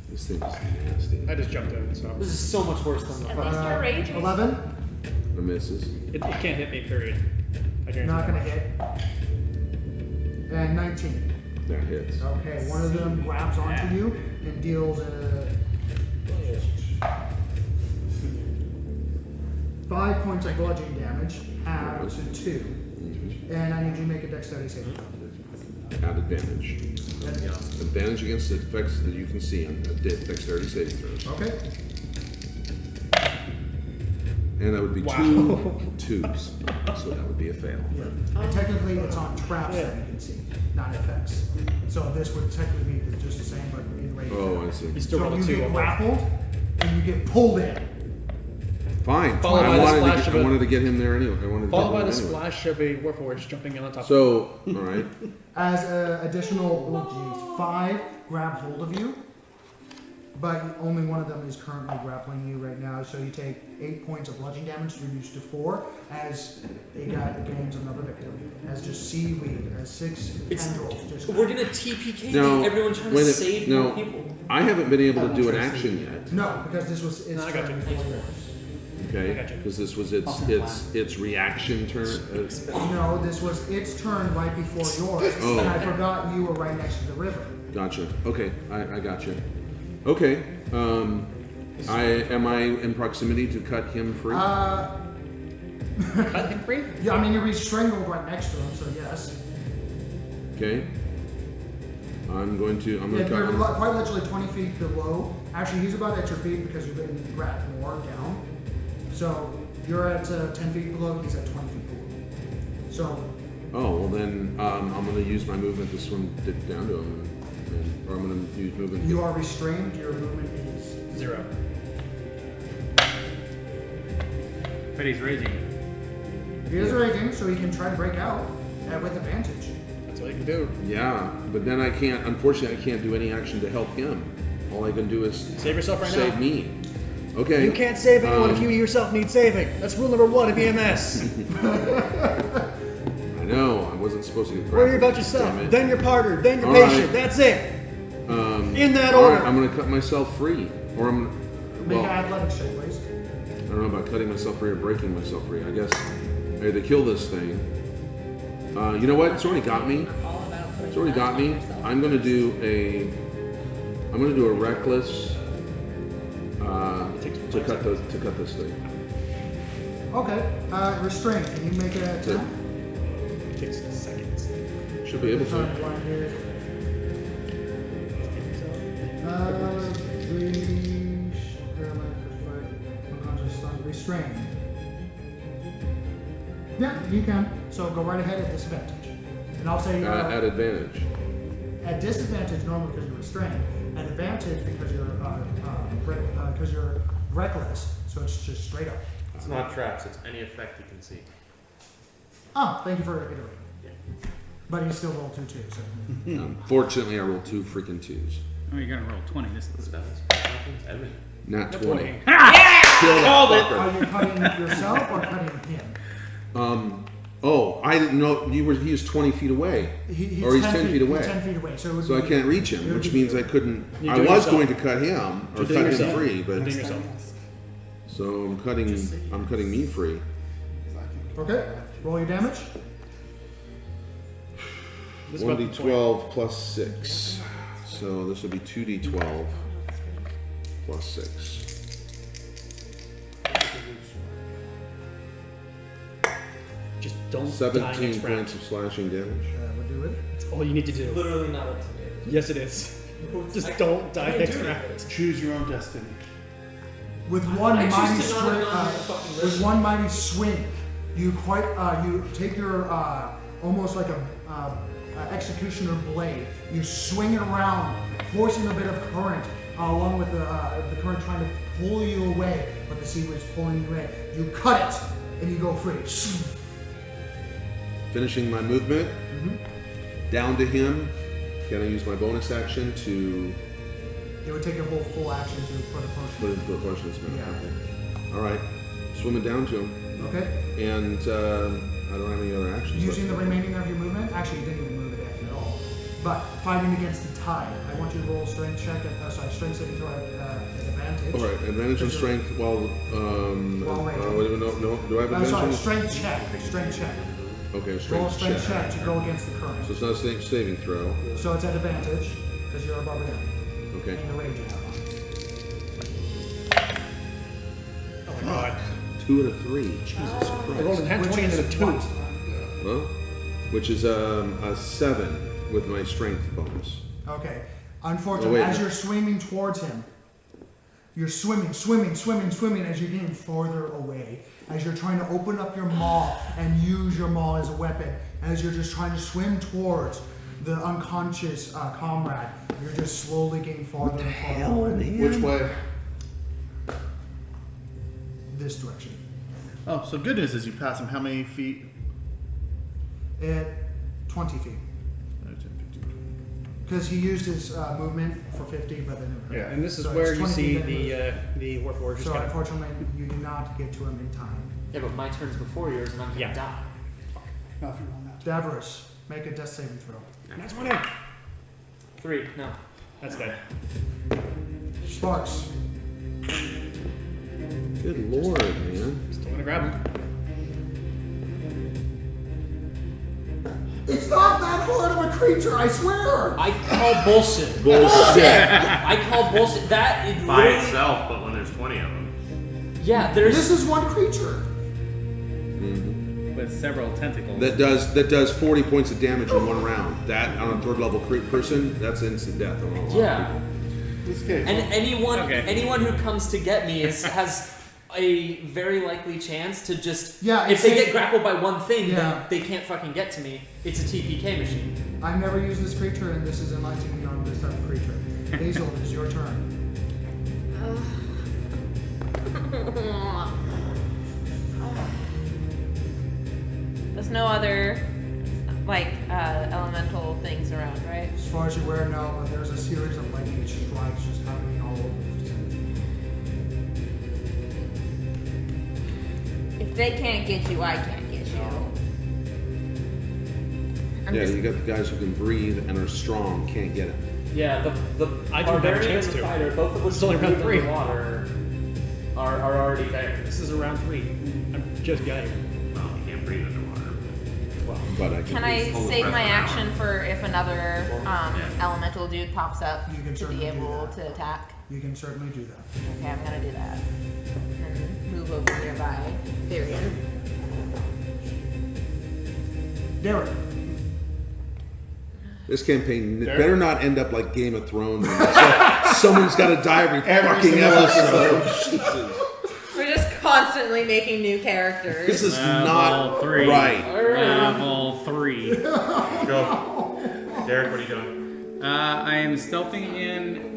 This thing is nasty. I just jumped in, so This is so much worse than the At first. least you're raging. 11. It misses. it can't hit me. Period. I guarantee Not that going to much. hit. And 19. That hits. Okay, one of them grabs onto you and deals 5 points of bludgeoning damage, half to 2. And I need you to make a dexterity saving throw. At advantage. Advantage against the effects that you can see on dexterity saving throws. Okay. And that would be 2 twos. So that would be a fail. Yeah. And technically, it's on traps that you can see, not effects. So this would technically be just the same, but in rate. Oh, I see. You still So roll a you 2. get grappled and you get pulled in. Fine. Followed by I the wanted, splash to of get, I a- wanted to get him there anyway. I wanted to Followed by get the him anyway. splash of a Warforged jumping in on top. So, all right. As additional, 5 grab hold of you, but only one of them is currently grappling you right now. So you take 8 points of bludgeoning damage, reduced to 4, as it gains another victim. As just seaweed, as 6 tendrils. Just We're gonna TPK Now, everyone trying to wait a- save now, more people. I haven't been able to do an action yet. No, because this was its No, I got turn you. before yours. Okay, gotcha. because this was its reaction turn. No, this was its turn right before yours, Oh. and I forgot you were right next to the river. Gotcha. Okay, I gotcha. Okay, am I in proximity to cut him free? Cut him free? Yeah, I mean you're strangled right next to him, so yes. Okay. I'm going to Yeah, cut you're him. quite literally 20 feet below. Actually, he's about at your feet because you've been grabbed more down. So you're at 10 feet below. He's at 20 feet below. So Oh well, then I'm going to use my movement to swim down to him, or I'm going to use movement. you are restrained. Your movement is 0. But he's raging. he is raging, so he can try to break out with advantage. That's all you can do. Yeah, but then I can't. Unfortunately, I can't do any action to help him. All I can do is Save yourself right save now. me. Okay. You can't save anyone if you yourself need saving. That's rule number 1 of EMS. I know. I wasn't supposed to get. Worry about grappled, yourself, damn it. then your partner, then your All patient. right. That's it. In that All order. right, I'm going to cut myself free, or I'm. Make Well, an athletics check, please. I don't know about cutting myself free or breaking myself free. I guess I had to kill this thing. You know what? It's already got me. All about putting It's already got me. yourself. I'm gonna do a reckless to cut this thing. Okay. Restraint. Can you make an attempt? Takes seconds. Should be able to. Blind here. 3 restrain. Yeah, you can. So go right ahead at disadvantage. And I'll say At advantage. at disadvantage normally because you're restrained. At advantage because you're reckless. So it's just straight up. It's not traps, it's any effect you can see. Oh, thank you for iterating. But he still rolled 2 too. So Fortunately, I rolled 2 freaking 2s. Oh, you're gonna roll 20. This is Not 20. Called it. are you cutting yourself or cutting him? Oh, I didn't know he was 20 feet away, or he's 10 feet away. He's 10 feet away. So, it would So I be- can't reach it him, would which be- means I couldn't. You I do it was yourself. going to cut him or You do cut him yourself. free, but Do yourself. so I'm cutting me free. Okay. Roll your damage. This is about the 1d12 plus 6. So this would be 2d12 plus 6. Just don't die 17 next round. points of slashing damage. Would do it. That's all you need to do. Literally not up to me. Yes, it is. Just don't die next round. Choose your own destiny. With one I choose mighty to not swing, have gone to the fucking with river. one mighty swing, you take your almost like a executioner blade. You swing it around, forcing a bit of current along with the current trying to pull you away, but the seaweed's pulling you away. You cut it, and you go free. Finishing my movement, down to him. Can I use my bonus action to It would take a whole full action to put a potion. put into a potion this minute? Yeah. Okay. All right. Swimming down to him. Okay. And I don't have any other actions. Using the left. remaining of your movement. Actually, you didn't even move it at all. But fighting against the tide. I want you to roll a strength check. Strength saving throw at advantage. All right. Advantage on strength while. raging. No. Do I have advantage? Sorry, on- strength check. Strength check. Okay, Roll a strength strength check to go against the current. So it's not a saving throw. So it's at advantage because you're a barbarian. Okay. And the rage you have on. Oh my god. 2 and a 3. Jesus I rolled Christ. a nat 20 and then a 2. what? Well, which is a 7 with my strength bonus. Okay. Unfortunately, wait. as you're swimming towards him, you're swimming as you're getting farther away. As you're trying to open up your maw and use your maw as a weapon, as you're just trying to swim towards the unconscious comrade, you're just slowly getting farther and farther away. Which way? This direction. Oh, so good news is you pass him how many feet? At 20 feet. Because he used his movement for 50, but then... Yeah, And this is So where it's you 20 see feet the Warforged just So kind of. unfortunately, you do not get to him in time. Yeah, but my turn's before yours, and I'm gonna Yeah. die. Nothing on that. Davros, make a death saving throw. That's one in. 3, no. That's dead. Sparks. Good lord, man. Still gonna grab him. It's not that hard of a creature, I swear! I call bullshit. Bullshit. I call bullshit. That is By literally- itself, but when there's 20 of them. Yeah, there's. This is one creature. With several tentacles. That does 40 points of damage in one round. That on a 3rd level person, that's instant death on all. Yeah. This case. And Okay. anyone who comes to get me has a very likely chance to just Yeah, if it's they a- get grappled by one thing, Yeah. then they can't fucking get to me. It's a TPK machine. I've never used this creature, and this is enlightening on this type of creature. Hazel, it is your turn. There's no other elemental things around, right? As far as you're aware, no, but there's a series of lightning strikes just happening all over. If they can't get you, I can't get you. I'm Yeah, just, you got the guys who can breathe and are strong, can't get it. Yeah, the I don't have a barbarian chance and the to. fighter, both of which It's only can round move 3. in the water, are already there. This is a round 3. I'm just getting. Well, you can't breathe underwater. But I can I hold the save breath my for an action for if another elemental dude pops up You can to certainly be do able that. to attack? You can certainly do that. Okay, I'm gonna do that. And move over nearby Therian. Derek. This campaign better not end up like Game of Thrones. And someone's got to die every fucking single episode. Jesus. We're just constantly making new characters. This is Level not 3. right. Level 3. Go. Derek, what are you doing? I am stealthing in,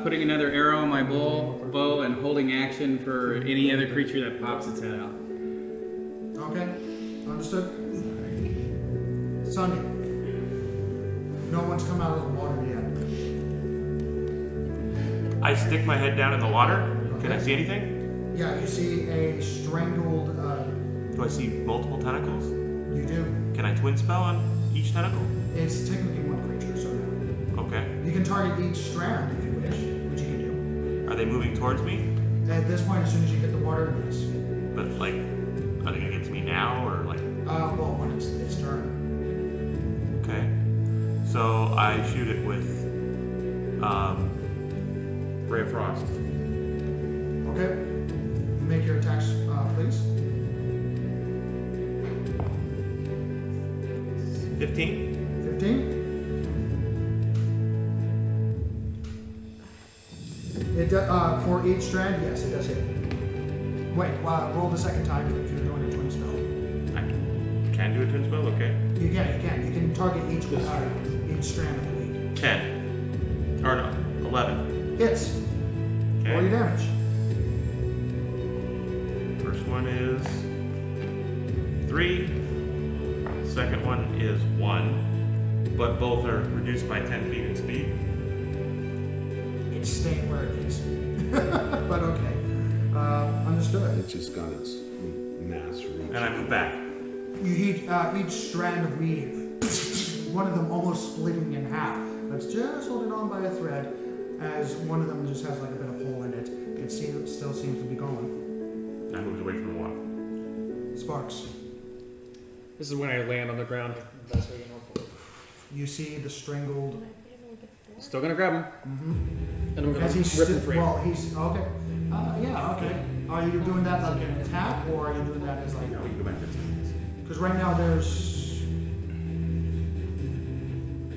putting another arrow in my bow, and holding action for any other creature that pops its head out. Okay. Understood? Sunny. No one's come out of the water yet. I stick my head down in the water. Can I see anything? Yeah, you see a strangled, Do I see multiple tentacles? you do. Can I twin spell on each tentacle? It's technically one creature, so no. Okay. You can target each strand if you wish, which you can Are they moving towards me? do. At this point, as soon as you hit the water, yes. But like, are they gonna get to me now or like? Well, when it's its turn. Okay. So I shoot it with Ray of Frost. Okay. Make your attacks, please. 15. 15. It for each strand, yes, it does hit. Wait, roll the second time if you're doing a twin spell. I can do a twin spell. Okay. You can. You can target each strand of the lead. 10. Or no, 11. Hits. Roll your damage. First one is 3. Second one is 1. But both are reduced by 10 feet in speed. It's staying where it is. But okay. Understood. It just got its mass reach. And I move back. You hit each strand of weed, one of them almost splitting in half. That's just holding on by a thread, as one of them just has like a bit of hole in it. It still seems to be going. I moved away from the water. Sparks. This is when I land on the ground. That's what You see the strangled. Still gonna grab him. Mm-hmm. And I'm gonna As he's rip him free. well, he's okay. Yeah, okay. Are you doing that like an attack, or are you doing that as like? No, we can go back to 10. Because right now there's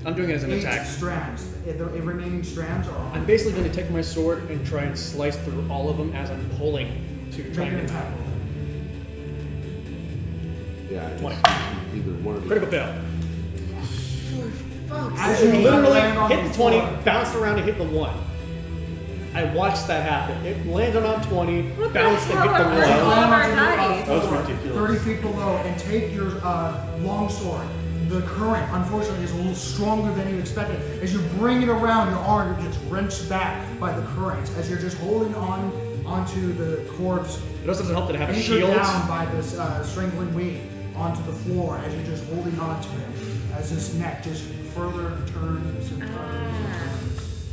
I'm doing it as an 8 attack. strands. The remaining strands are I'm basically going to take my sword and try and slice through all of them as I'm pulling to try make an and attack. Yeah, it's 20. either one of the critical fail. As I you literally land on hit the 20, floor, bounced around and hit the 1. I watched that happen. It landed on 20, bounced and hit the hell are as you you 1. land Our on the dice. floor, That was ridiculous. 30 feet below, and take your long sword. The current, unfortunately, is a little stronger than you expected. As you bring it around, your arm gets wrenched back by the current as you're just holding on onto the corpse, It also doesn't help that I have a anchored shield. down by this strangling weed onto the floor as you're just holding on to him. As his neck just further turns and turns and turns.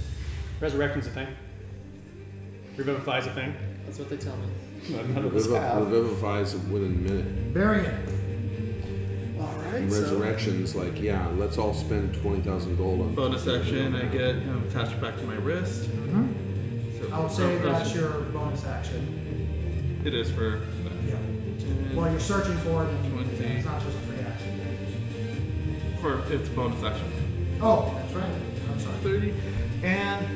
Resurrection's a thing. Revivify's a thing. That's what they tell me. None of us have. Revivifies within a minute. Variant. Alright, And Resurrection's like, yeah, let's all spend 20,000 gold on Bonus action, I get attached back to my wrist. Mm-hmm. So I would say those- that's your bonus action. It is for. Yeah. While you're searching for it, and 20. it's not just a free action. For its bonus action. Oh, that's right. I'm sorry. 30. And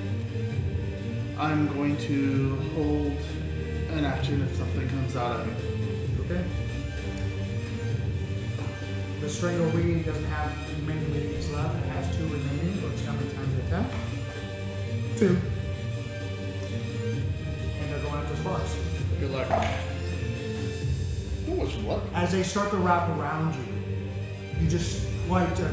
I'm going to hold an action if something comes out at me. Okay. The strangle weed doesn't have many weeds left. It has 2 remaining. Let's see how many times they attack. 2. And they're going after Sparks. Good luck. Oh, what's luck? As they start to wrap around you, you just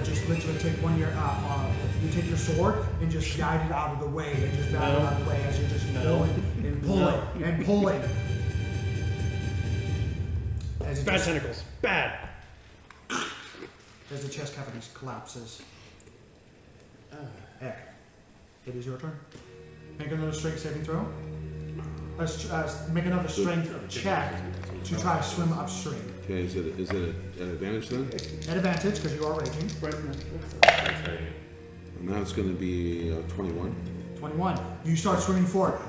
just literally take you take your sword and just guide it out of the way and just guide it out of the way as you're just pulling and pulling and pulling. As it Bad just, tentacles. Bad. as the chest cavity collapses. Heck. It is your turn. Make another strength saving throw. Make another strength check to try to swim upstream. Okay, is it an advantage then? At advantage, because you are raging. And that's going to be 21. 21. You start swimming forward,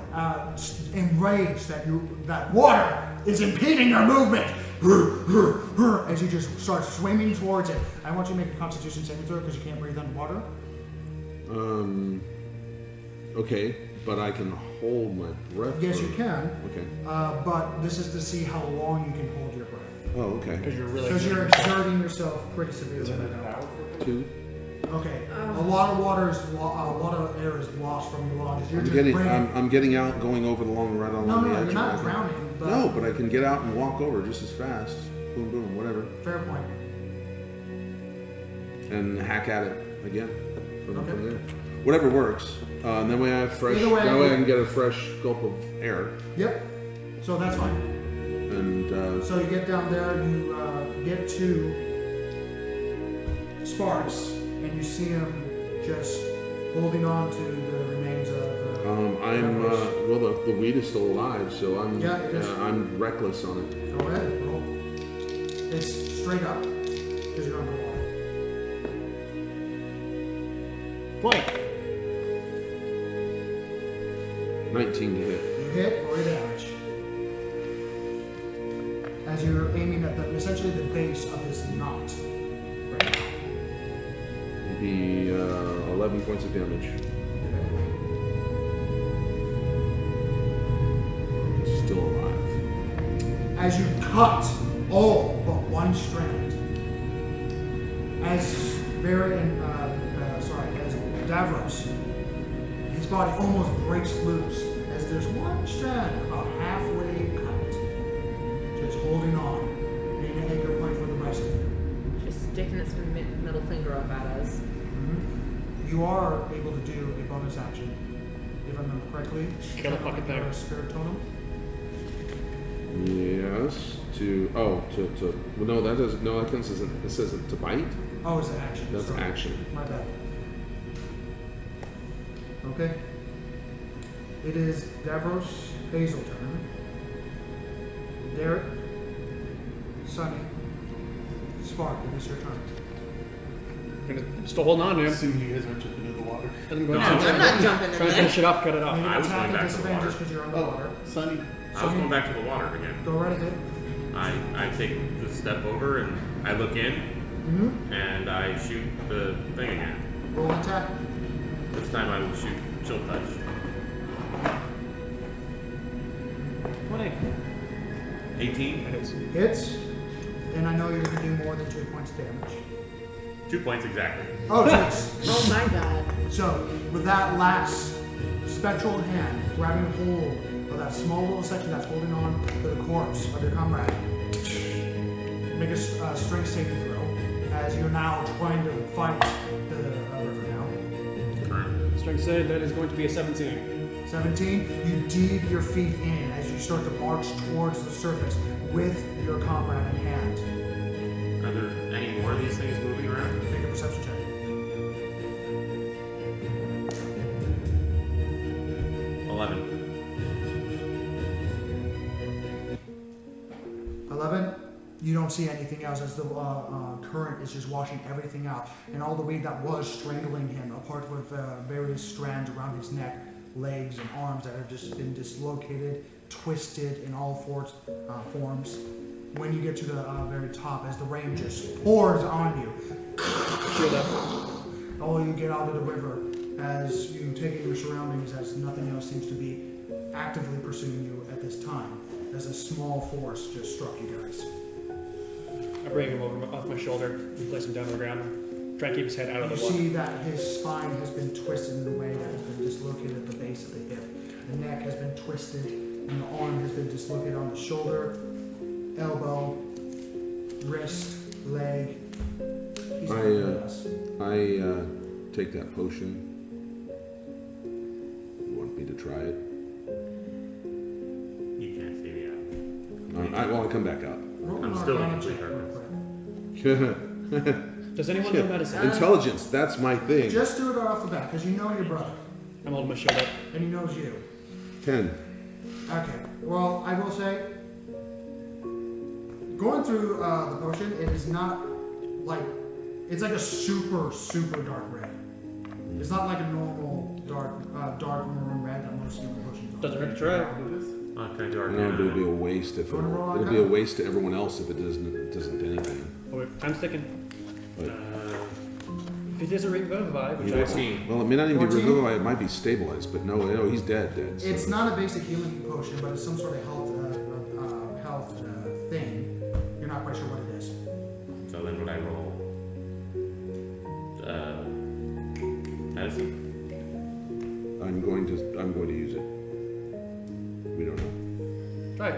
enraged that that water is impeding your movement. As you just start swimming towards it. I want you to make a Constitution saving throw because you can't breathe underwater. Okay, but I can hold my breath. Yes, for- you can. Okay. But this is to see how long you can hold your breath. Oh, okay. Because you're really. Because you're exerting yourself pretty severely right now. 2. Okay. A lot of water is a lot of air is lost from your lungs. You're just breathing. I'm getting out, going over the long right along No, the edge. you're not Okay. drowning. But No, but I can get out and walk over just as fast. Boom, boom, whatever, Fair point. and hack at it again from Okay. there. Whatever works. And then we have fresh. Either way- that way I can get a fresh gulp of air. Yep. So that's fine. And So you get down there, you get to Sparks, and you see him just holding on to the remains of. I'm well. The weed is still alive, so I'm. Yeah, it is. I'm reckless on it. Go ahead, roll. It's straight up because you're underwater. 20. 19 to hit. You hit or you damage. As you're aiming at essentially the base of this knot. Right now. The 11 points of damage. It's still alive. As you cut all but one strand, as Barry and as Davros, his body almost breaks loose as there's one strand about halfway cut. Just holding on, being an anchor point for the rest of you. Just sticking its middle finger up at us. You are able to do a bonus action, if I remember correctly. Kill the fucking thing. A spirit totem. Yes. Well, no, that doesn't. No, that isn't. This isn't to bite. Oh, it's an action. That's Sorry. action. My bad. Okay. It is Davros' Hazel turn. Derek, Sunny, Spark, it is your turn. I'm still holding on to him. Assuming you guys aren't jumping into the water. Doesn't go No, too I'm far. not jumping in Trying to there. finish it off, cut it off. Make an I was attack going at back to the disadvantage water. because you're Oh, underwater. Sunny. I was going back to the water again. Go right ahead. I take the step over and I look in and I shoot the thing again. Roll an attack. This time I will shoot chill touch. 20. 18. Hits. And I know you're going to do more than 2 points of damage. 2 points exactly. Oh, jeez. Oh my god. So, with that last spectral hand grabbing hold of that small little section that's holding on to the corpse of your comrade, make a strength saving throw as you're now trying to fight the river now. Current. Strength save, that is going to be a 17. 17, you dig your feet in as you start to march towards the surface with your comrade in hand. Are there any more of these things moving around? Make a perception check. 11. 11, you don't see anything else as the current is just washing everything out. And all the weight that was strangling him, apart with various strands around his neck, legs, and arms that have just been dislocated, twisted in all forms. When you get to the very top, as the rain just pours on you, all you get out of the river as you take in your surroundings as nothing else seems to be actively pursuing you at this time, as a small force just struck you guys. I bring him over off my shoulder and place him down on the ground. Try to keep his head out of You the water. see that his spine has been twisted in a way that has been dislocated at the base of the hip. The neck has been twisted, and the arm has been dislocated on the shoulder, elbow, wrist, leg. He's I take that potion. You want me to try it? You can't see me out. I come back out. I'm still in complete darkness. Does anyone know medicine? Intelligence, that's my thing. Just do it right off the bat, because you know your brother, I'm holding my shield up. and he knows you. 10. Okay. Well, I will say, going through the potion, it is not like it's like a super dark red. It's not like a normal dark maroon red that most healing potions are. Doesn't hurt to try. Can I do our No, but it'd be a waste if Wanna roll it'll on be a that? waste to everyone else if it doesn't anything. Oh, wait, time's ticking. But If it is a revivify, which I 14. well, it may not even be 14? revived. It might be stabilized, but no, he's dead. So. It's not a basic healing potion, but it's some sort of health thing. You're not quite sure what it is. So then would I roll medicine? I'm going to use it. We don't know. try.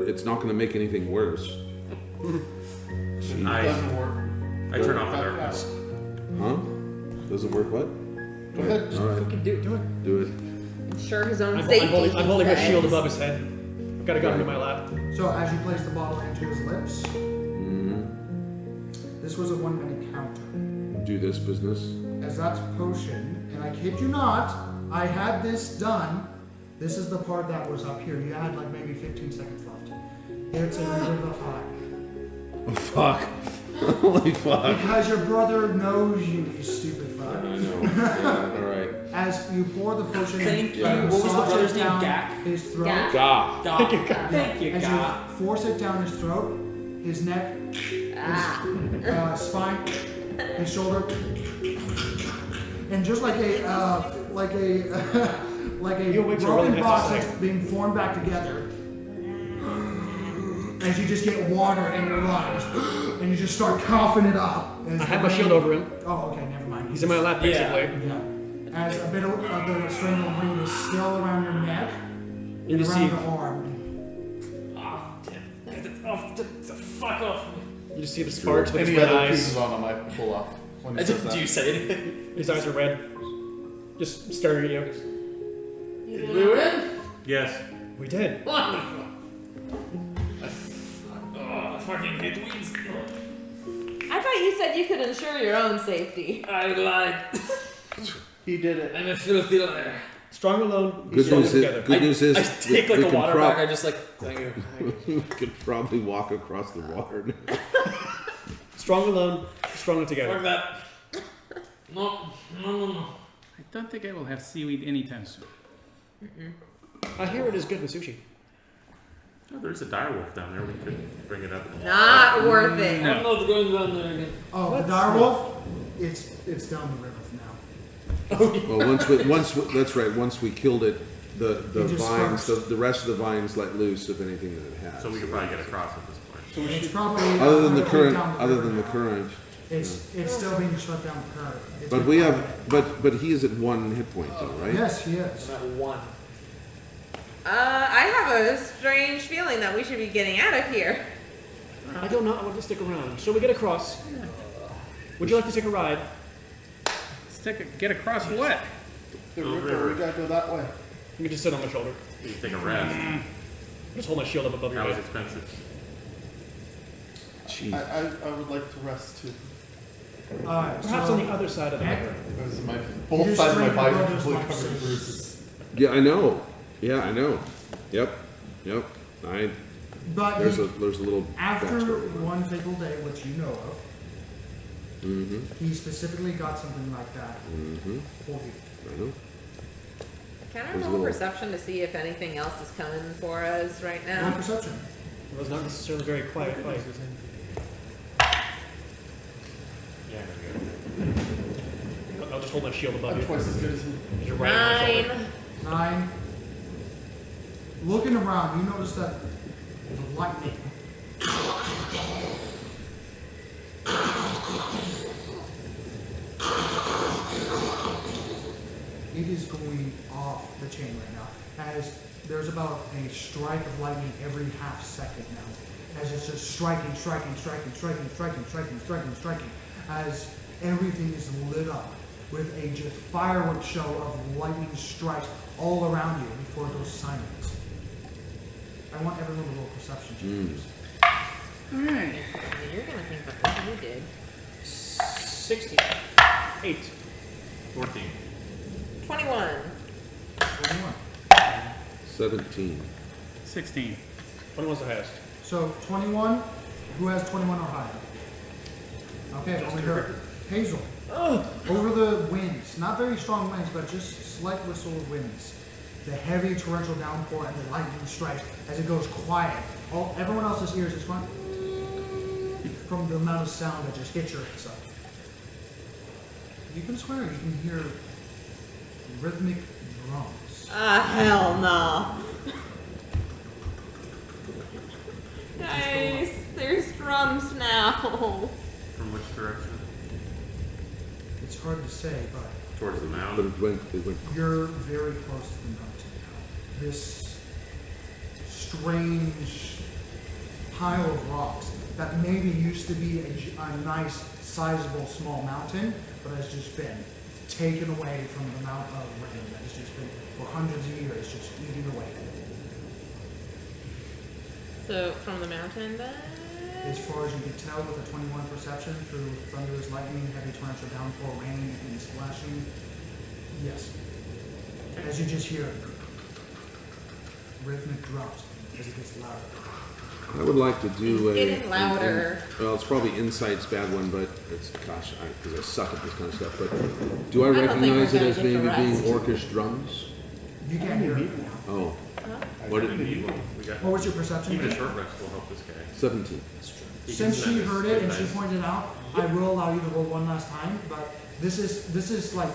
It's not going to make anything worse. I turn off the darkness. Huh? Doesn't work what? Go ahead. All right, Fucking do it. do it. Ensure his own I'm safety. holding my he shield says. above his head. I've got a gun in my lap. So as you place the bottle into his lips, this was a 1 minute counter. Do this business. As that's potion, and I kid you not, I had this done. This is the part that was up here. You had like maybe 15 seconds left. It's a revivify. Oh fuck! Holy fuck! Because your brother knows you, you stupid fuck. I know. Yeah, all right. As you pour the potion Thank in, you. What was the slosh brother's it name? down Gak? his throat. Gak. Gah. Thank you, God. Thank you, As God. you force it down his throat, his neck, his spine, his shoulder, and just like a like a You wait till broken really box next that's being formed back together. As you just get water in your lungs, and you just start coughing it up. As I the have my rain- shield over him. Oh, okay, never mind. He's in my lap, Yeah. basically. Yeah. as a bit of the strangled reed is still around your neck You and just around see- your arm. Fuck off. You just see the sparks with his Any red other eyes. pieces on him, I pull off. When he says that. Do you say anything? His eyes are red. Just staring at you. Did we win? Yes. We did. Wonderful. I fucking hate weeds. I thought you said you could ensure your own safety. I lied. He did it. I'm a filthy liar. Strong alone. Good strong news together. is, good news is I take like we a can water bag. I just like, thank you. we could probably walk across the water now. Strong alone, stronger Fuck together. that. No. I don't think I will have seaweed anytime soon. I hear it is good in sushi. Oh, there's a direwolf down there. We could bring it up. Not worth it. I'm not going down there again. Oh, the direwolf, it's down the river now. Well, that's right. Once we killed it, the It just vines, sparks. the rest of the vines let loose of anything that it has. So we could probably get across at this point. It's probably other than the 100 feet current, down other river than the now. current. It's still being shut down the current. It's But been we quiet. have, but he is at 1 hit point though, right? Yes, he is. I'm at one. I have a strange feeling that we should be getting out of here. I don't know. I want to stick around. Shall we get across? Would you like to take a ride? Get across what? The river, we gotta go that way. You can just sit on my shoulder. You can take a rest. Just hold my shield up above your That was head. expensive. Jeez. I would like to rest too. Perhaps So, on the other side of the river. Because my, You both just sides of my straight body are brothers completely like covered in so. bruises. Yeah, I know. Yeah, I know. Yep. but There's he- a little after backstory. one fateful day, which you know of, Mm-hmm. he specifically got something like that Mm-hmm. for you. I know. Can I There's a roll little- perception to see if anything else is coming for us right Roll now? perception. It was not necessarily a very quiet fight. Yeah, I'm good. I'll just hold my shield above I'm you. twice as good as him. You're right on my shoulder. 9. 9. Looking around, you notice that the lightning it is going off the chain right now, as there's about a strike of lightning every half second now, as it's just striking, as everything is lit up with a just fireworks show of lightning strikes all around you before it goes silent. I want everyone to roll perception checks. Alright. You're gonna think that what you did. 16. 8. 14. 21. 21. 17. 16. 21's the highest. So 21, who has 21 or higher? Okay, over here. Hazel. Over the winds, not very strong winds, but just slight whistle of winds. The heavy torrential downpour and the lightning strikes as it goes quiet. Everyone else's ears is going from the amount of sound that just hits your stuff. You can swear you can hear rhythmic drums. Hell no. Guys, there's drums now. From which direction? It's hard to say, but Towards the But mountain. it went. you're very close to the mountain now. This strange pile of rocks that maybe used to be a nice, sizable, small mountain, but has just been taken away from the amount of rain that has just been, for hundreds of years, just eating away. So, from the mountain then? As far as you can tell with a 21 perception through thunderous lightning, heavy torrential downpour, rain, and splashing, yes. As you just hear rhythmic drums as it gets louder. I would like to do a. Getting louder. Well, it's probably Insight's bad one, but it's because I suck at this kind of stuff. But do I don't think recognize we're it gonna as get maybe the being rest. orcish drums? You can't hear it now. Oh, I What think did- we got What was your perception? even a short rest will help this guy. 17. Since she heard it and she Nice. pointed out, I will allow you to roll one last time, but this is like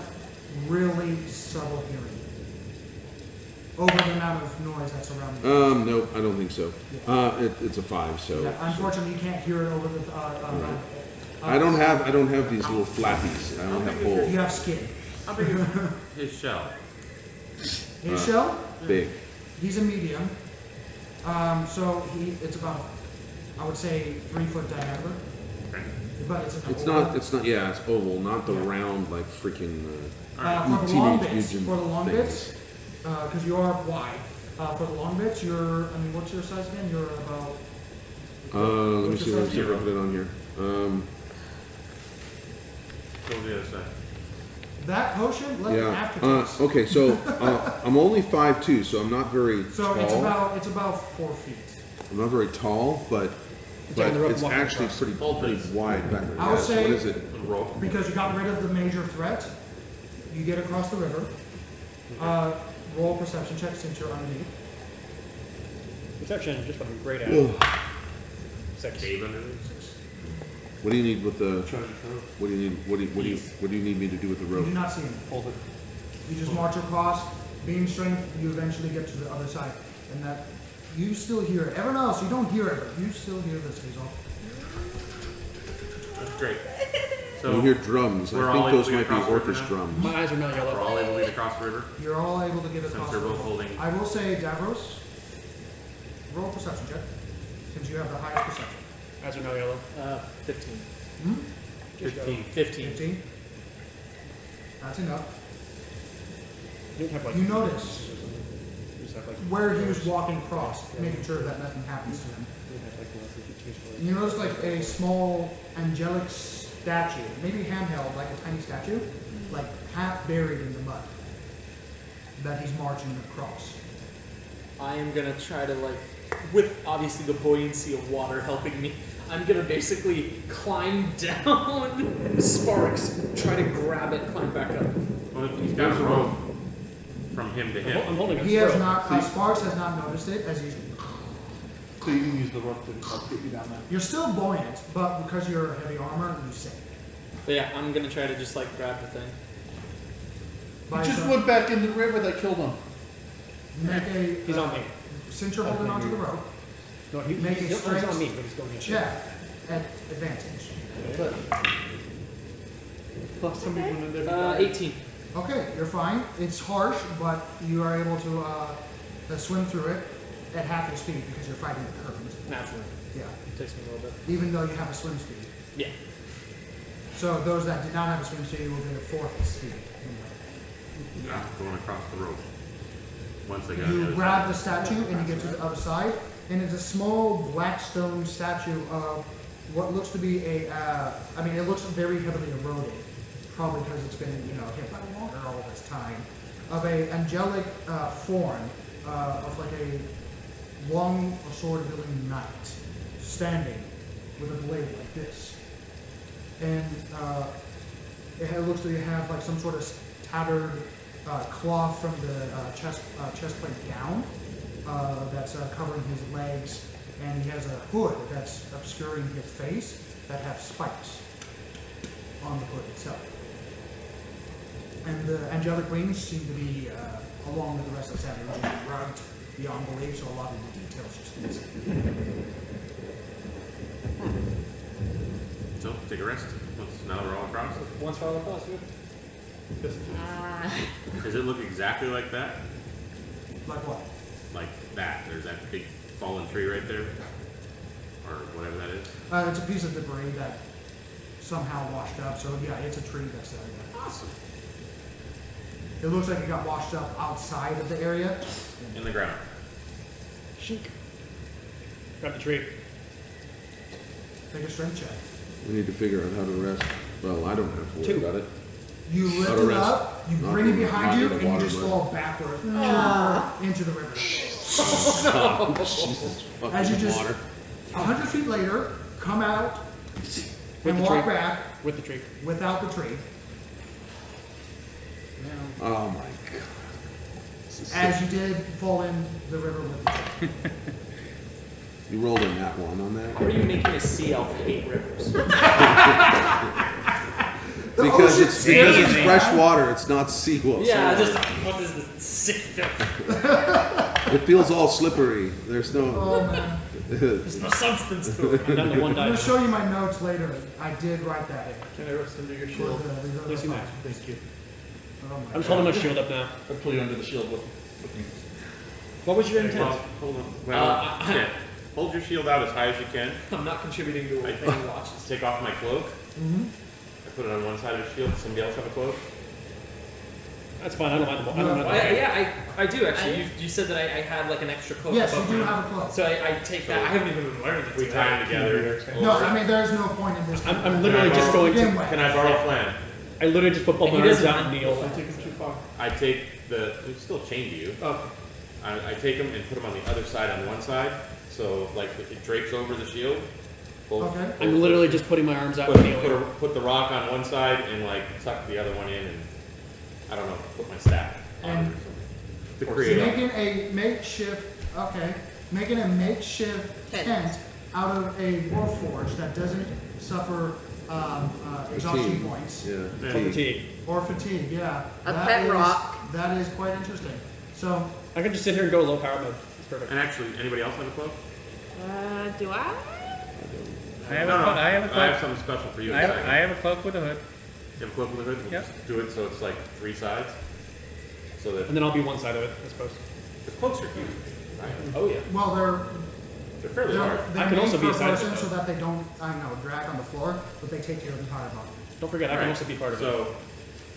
really subtle hearing. Over the amount of noise that's around you. No, I don't think so. It's a 5, so. Yeah, unfortunately, you can't hear it over the. I don't have these little flappies. I don't have You holes. have skin. How big is his shell? His shell, Big. he's a medium. So it's about, I would say, 3 foot diameter. Okay. But it's an It's oval. not. It's not. Yeah, it's oval, not the round like freaking. For the long Teenage bits, Mutant for the long things. bits, because you are wide. For the long bits, what's your size again? You're about. Let me What's see your if size? I put it on here. Go to the other side. That potion, let me Yeah. aftertaste. Okay, so I'm only 5'2", so I'm not very So tall. it's about 4 feet. I'm not very tall, but on the rope it's walking actually across. pretty Hold pretty this. wide back there. I would Yeah, so say- what is it? And roll. Because you got rid of the major threat, you get across the river. Roll a perception check since you're underneath. Perception, just what I'm great at. Ugh. 6. Cave under there. What do you need with the? Treasure trove. What do you need? What do you need me to do with the You rope? do not see him. Hold it. You just march across, beam strength, you eventually get to the other side. And that, you still hear it. Everyone else, you don't hear it, but you still hear this, Hazel. That's great. You So hear drums. we're I all think able those to get might be across the river orcish now? drums. My eyes are not we're yellow. all able to get across the river. You're all able to get Since across they're the both river. holding- I will say, Davros, roll a perception check, since you have the highest perception. Eyes are not yellow. 15. Hmm? 15. 15. That's enough. You don't have like. You notice You just have like. where he was walking across, making sure that nothing happens to him. You have like one, two, three, You notice like a small angelic statue, maybe handheld, like a tiny statue, like half buried in the mud, that he's marching across. I am gonna try to with obviously the buoyancy of water helping me, I'm gonna basically climb down Sparks, try to grab it, climb back up. Well, he's got a rope from him to I'm him. holding a He has rope. not, Sparks has not noticed it as he's. So you can use the rope to help get you down there. You're still buoyant, but because you're heavy armor, you sink. But yeah, I'm gonna try to just grab the thing. He By just the- went back in the river that killed him. Make a. He's on me. Since you're holding onto the rope, No, Make a he's strength on me, but he's going in. check at advantage. But last time we went in there, 18. Okay, you're fine. It's harsh, but you are able to swim through it at half your speed because you're fighting the current. Naturally. Yeah, It takes me a little bit. even though you have a swim speed. Yeah. So those that did not have a swim speed will get a fourth speed. Yeah, going across the rope. Once they got You the other grab side. the statue and you get to the other side, and it's a small black stone statue of what looks to be a. It looks very heavily eroded, probably because it's been hit by water all this time. Of a angelic form of like a long sword-wielding knight standing with a blade like this, and it looks to have like some sort of tattered cloth from the chestplate gown that's covering his legs, and he has a hood that's obscuring his face that have spikes on the hood itself. And the angelic wings seem to be, along with the rest of the statue, which is rugged beyond belief, so a lot of the details just missing. So, take a rest. Now that we're all across. Once for all across, good. Does it look exactly like that? Like what? Like that. There's that big fallen tree right there. Or whatever that is. It's a piece of debris that somehow washed up, so yeah, it's a tree that's there. Yeah. Awesome. It looks like it got washed up outside of the area. In the ground. Shink. Grab the tree. Make a strength check. We need to figure out how to rest. Well, I don't have to worry 2. about it. You lift How to it rest. up, you Not bring it in- behind not you, in the and you water, just but- fall backwards into the river. Jesus fucking As you just, water. 100 feet later, come out With and the walk tree. back With the tree. without the tree. Oh my god. This is As sick. you did fall in the river with the tree. You rolled a nat 1 on that? How are you making a sea elf hate rivers? Because ocean it's amazing. fresh water. It's not seawater. Yeah, just what is this sick filth? It feels all slippery. There's no. Oh man. There's no substance to it. I'm down to 1 I'm die. going to show you my notes later. I did write that in. can I rest under your For shield? the Please do fight. that. Thank you. Oh my I'm just holding my shield up now. I pull you under the shield with me. What was your intent? Well, hold on. Well, shit. Hold your shield out as high as you can. I'm not contributing to I a thing watches. take off my cloak. Mm-hmm. I put it on one side of the shield. Somebody else have a cloak? That's fine. I don't mind the ball. I don't mind the Yeah, I do actually. You said that I had like an extra cloak. Yes, you above do my- have a cloak. So I take that. I haven't even been wearing it. We today. tie them together. No, I mean there's no point in this. I'm literally just going Begin to. with. Can I borrow Flan? I literally just put both He my arms doesn't out and kneel. I take him too far. I take the. It's still chained to you. Okay. I take them and put them on the other side on one side, so like it drapes over the shield. Both, Okay. I'm literally just putting my arms out and kneeling. put the rock on one side and like tuck the other one in, and I don't know, put my staff on it or And something. To create making a makeshift Tent. tent out of a warforge that doesn't suffer exhaustion Fatigue. points Yeah. Fatigue. or fatigue. Yeah, A That pet is- rock. That is quite interesting. So I can just sit here and go low power mode. It's perfect. And actually, anybody else have a cloak? Do I? I have No, no, a I have cloak. something special for you. I in a have, second. I have a cloak with a hood. You have a cloak with a hood? We'll Yep. just do it so it's like 3 sides. So that And then I'll be one side of it, I suppose. the cloaks are huge. Right? Oh yeah. well, They're fairly large. they're I can made also be per a side person of it. so that they don't drag on the floor, but they take care of the entire body. Don't forget, I can Right. also be part of it. So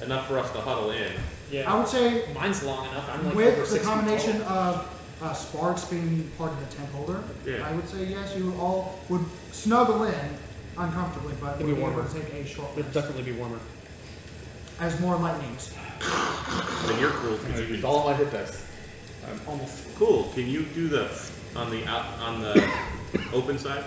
enough for us to huddle in. Yeah. I would say Mine's long enough. I'm like over with 6 the feet combination tall. of Sparks being part of the tent holder, Yeah. I would say yes, you all would snuggle in uncomfortably, but It'd would be be able warmer. to take a short It'd rest definitely be warmer. as more lightnings. Then you're cool. Could you Use all my hit dice. I'm almost cool. Can you do the on the open side?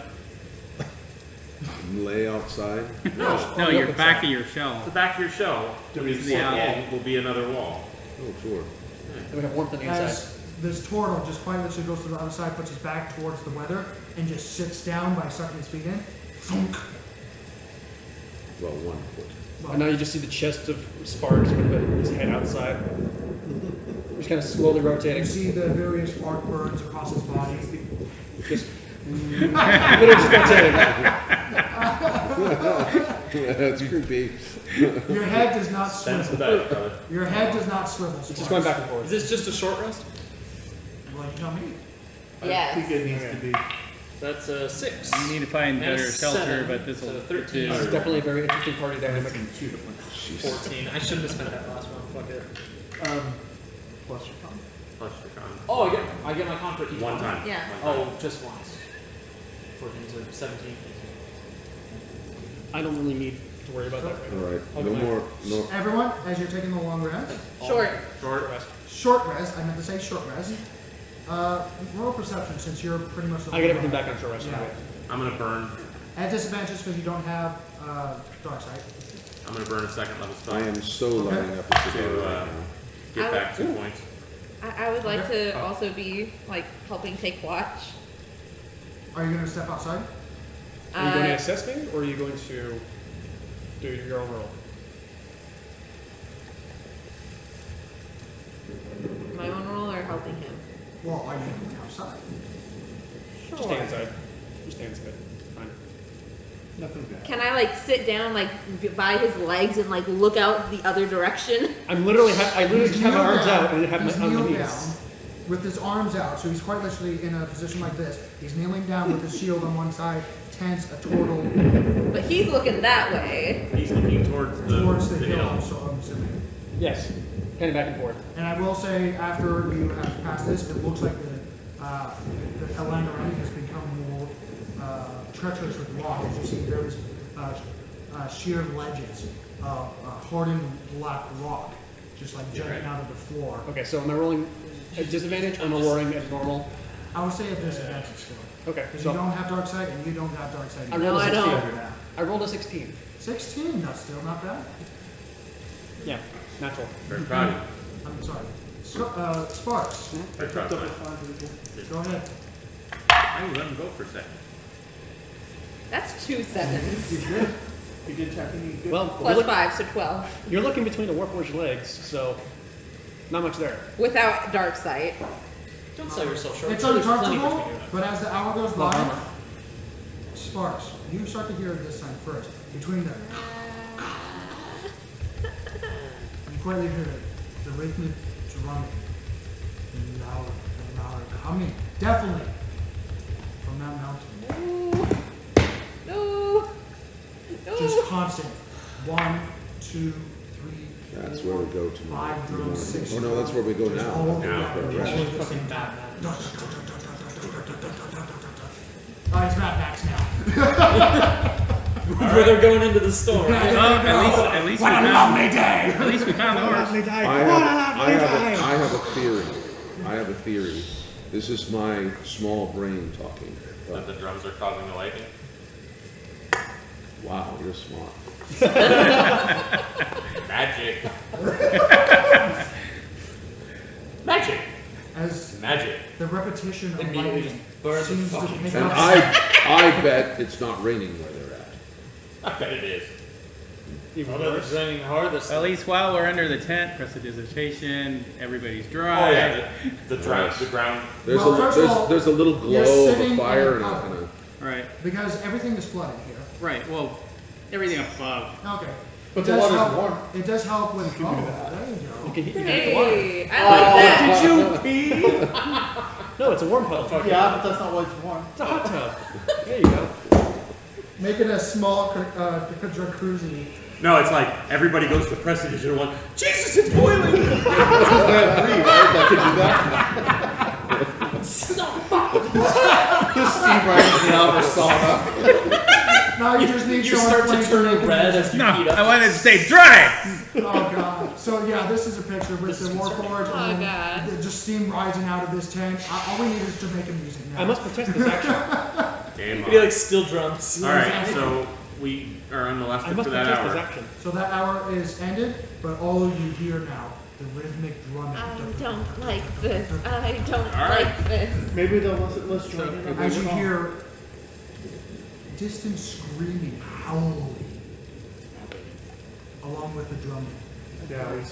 Lay outside. No. No, your back of your shell. The back of your shell To will be the outside. will be another wall. Oh, sure. And we have warmth on the inside. As this turtle just quite literally goes to the other side, puts his back towards the weather, and just sits down by sucking his feet in. Thunk. Well, 1 foot. And now you just see the chest of Sparks with his head outside. Just kind of slowly You rotating. see the various arc burns across his body. Just literally just rotating. That's creepy. Your head does not Sense the swivel. dice, brother. Your head does not swivel. It's just going back and Is forth. this just a short rest? Well, you tell me. I think Yes. it needs to be. That's a 6. You need to find And better a shelter, 7, but this will so 13. This is definitely a very interesting party dynamic. 14. I shouldn't have spent that last one. Fuck it. Plus your con. Plus your con. Oh, I get my con for each One time. Yeah. One time. Oh, just once. 14 to 17. I don't really need to worry about that right All now. right. I'll No get my more. No. Everyone, as you're taking the long rest, Short. Short. rest. short rest, I meant to say short rest. Roll perception since you're pretty much. I get everything back on short rest Yeah. anyway. I'm gonna burn. At disadvantage because you don't have dark sight. I'm gonna burn a second level spell I am so lining up the cigar to right now. get back 2 points. I would like to also be like helping take watch. Are you going to step outside? Are you going to Uh, assess me, or are you going to do your own roll? my own role or helping him? Well, are you going outside? Sure. Just stay inside. Just stay inside. Fine. Nothing bad. Can I like sit down like by his legs and like look out the other direction? I literally just have my Kneel arms down. out and have He's my on my kneeled knees. down with his arms out, so he's quite literally in a position like this. He's kneeling down with his shield on one side, tense, a turtle But he's looking that way. He's looking towards the hill. so I'm assuming. Yes. Kind of back and forth. And I will say, after you have passed this, it looks like the land around you has become more treacherous with rock, as you see various sheer ledges of hardened black rock, just like jutting out of the floor. Okay, so am I rolling at disadvantage? Am I rolling at normal? I would say a disadvantage still. Okay, Because so you don't have dark sight and you don't have dark sight. I either. rolled a I 16. don't. I rolled a 16. 16, that's still not bad. Yeah, natural. Very proud of you. I'm sorry. Sparks, Very proud of you. go ahead. I let him go for a second. That's 2 sevens. You did. You did check any good. Well, Plus 5, so 12. you're looking between the Warforged legs, so not much there. Without dark sight. Don't sell yourself short. It's There's plenty uncomfortable, between you. but as the hour goes Love by, armor. Sparks, you start to hear it this time first. Between the... You quietly hear the rhythmic drumming. And louder and louder. Coming, definitely, from that mountain. No. Just constant. 1, 2, 3. That's where we go tomorrow. 5 drums, 6 Oh no, that's where we go now. all the Now. all Right. at the same time. Oh, it's Mad Max now. Where they're going into the storm. At least What we a found. lovely day! At least we found the horse. I have a theory. This is my small brain talking. That the drums are causing the lightning. Wow, you're smart. Magic. Magic. As Magic. the repetition of Immediately lightning just burns the seems to fucking pick And up. I bet it's not raining where they're at. I bet it is. Well, it's raining hard this At least while we're under the tent, prestidigitation, everybody's dry. Oh yeah, the ground. There's Well, first of all, there's a little you're glow of sitting a in fire a and cover. a Right, Because everything is flooded here. right. Well, everything above. Okay. But It the does water's help- warm. It does help with. Oh, there you go. You can hit the water. Hey, I like that. Did you pee? No, it's a warm puddle. Yeah, but that's not why it's warm. It's a hot tub. There you go. Make it a small jacuzzi. No, it's like everybody goes to prestidigitation one. Jesus, it's boiling. Just steam right in the outer sauna. Now you just need You someone start to playing turn make it red music. as you No, heat up. I wanted to stay dry. Oh god. So yeah, this is a picture with the Warforged Oh, and God. then just steam rising out of this tent. All we need is Jamaican music now. I must protest this action. Game It'd be on. like steel drums. All right, so we are on the last I bit must for that protest this hour. action. So that hour is ended, but all of you hear now the rhythmic drumming. I don't like this. I don't right. like this. Maybe they'll let's join in. As you hear distant screaming, howling, along with the drumming.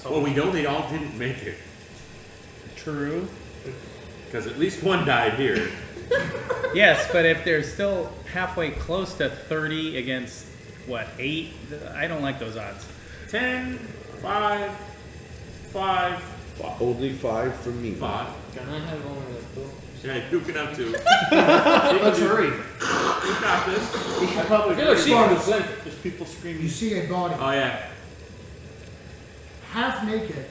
Well, we know they all didn't make it True. because at least one died here. Yes, but if they're still halfway close to 30 against what 8, I don't like those odds. 10, 5, 5, only 5 from me. 5. Can I have only like 4? Yeah, you can have 2. Let's hurry. We got this. We should probably. I feel like she can do plenty. There's people screaming. You see a body, Oh yeah. half naked,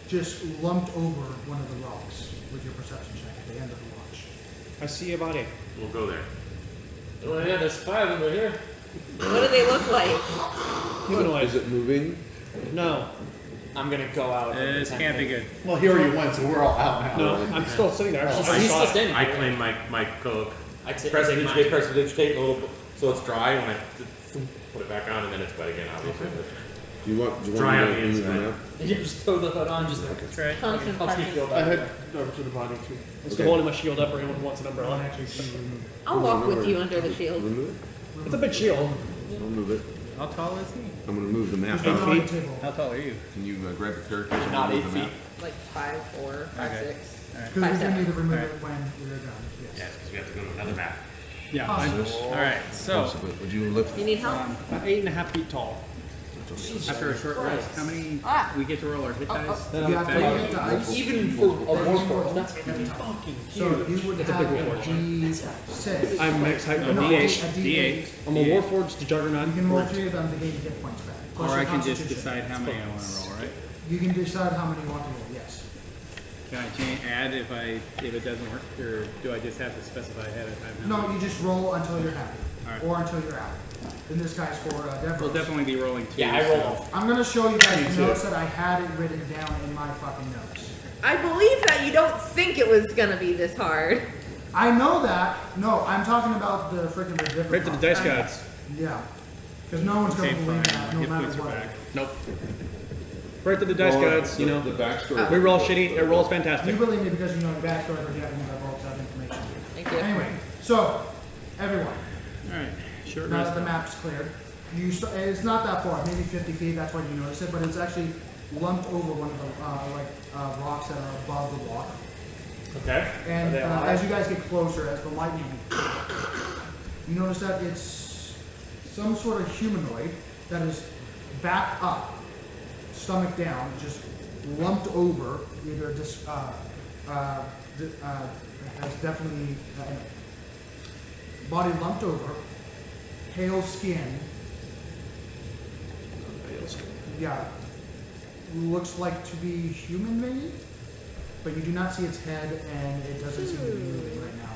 just lumped over one of the rocks with your perception check at the end of the watch. I see a body. We'll go there. Oh yeah, there's 5 over here. What do they look like? Humanoid. Is it moving? No. I'm gonna go out. of the This tent can't be thing. good. Well, he already went, so we're all out now. No, I'm still sitting there. He's I still saw it. standing. I claim my cloak. I take Prestidigitate a little bit so it's dry when I put it back on and then it's wet again, obviously. Do you want Dry on me the to move inside. now? You just throw the hood on, just like That's right. Constant helps me party. feel I better. head over to the body too. I'm still holding my shield up for anyone who wants an One umbrella. actually see you remove. I'll walk with you under the shield. Remove it? It's a big shield. I'll move it. How tall is he? I'm gonna move the map. Put it out. on the table. How tall are you? Can you grab the characters and Not move 8 the map? feet. Like 5, 4, 5, Okay. 6. Because we do 5'7". need to remove Alright. it when we're done. Yes. Yes, because we have to go to another map. Yeah. Possible. All right. So Possibly. Would you lift? You need help? About 8.5 feet tall. after a short rest, how many Ah. we get to roll our hit dice? Then You I'm have to back. hit the ice. Even for a Then warforged, you that's roll. fucking So huge. you would It's a have big a warforged. D6. I'm max height of No, D8. a D8. I'm a Warforged to Juggernaut. You can roll 3 of them to gain hit points back. Plus Or your I can just constitution. decide how many I want to roll, right? You can decide how many you want to roll, yes. Can I add if it doesn't work, or do I just have to specify ahead of time? how No, many? you just roll until you're happy. Alright. Or until you're out. In this guy's for Devros. We'll definitely be rolling 2. Yeah, I rolled. so- I'm going to show you guys Me the too. notes that I had it written down in my fucking notes. I believe that you don't think it was gonna be this hard. I know that. No, I'm talking about the freaking the different. Right to the dice gods. Yeah. Because no one's going Okay, to believe fine. that, no Hit matter points are what. back. Nope. Right to the dice gods, you know. The backstory. We roll shitty, it rolls You fantastic. believe me because you know the backstory, but you haven't got that information. Thank you. Anyway, so, everyone, All right. Short now rest. that the map's cleared, it's not that far, maybe 50 feet, that's why you notice it, but it's actually lumped over one of the rocks that are above the water. Okay. And they alive? as you guys get closer, as the lightning, you notice that it's some sort of humanoid that is back up, stomach down, just lumped over, either just has definitely body lumped over, pale skin. Yeah, looks like to be human maybe, but you do not see its head, and it doesn't seem to be moving right now.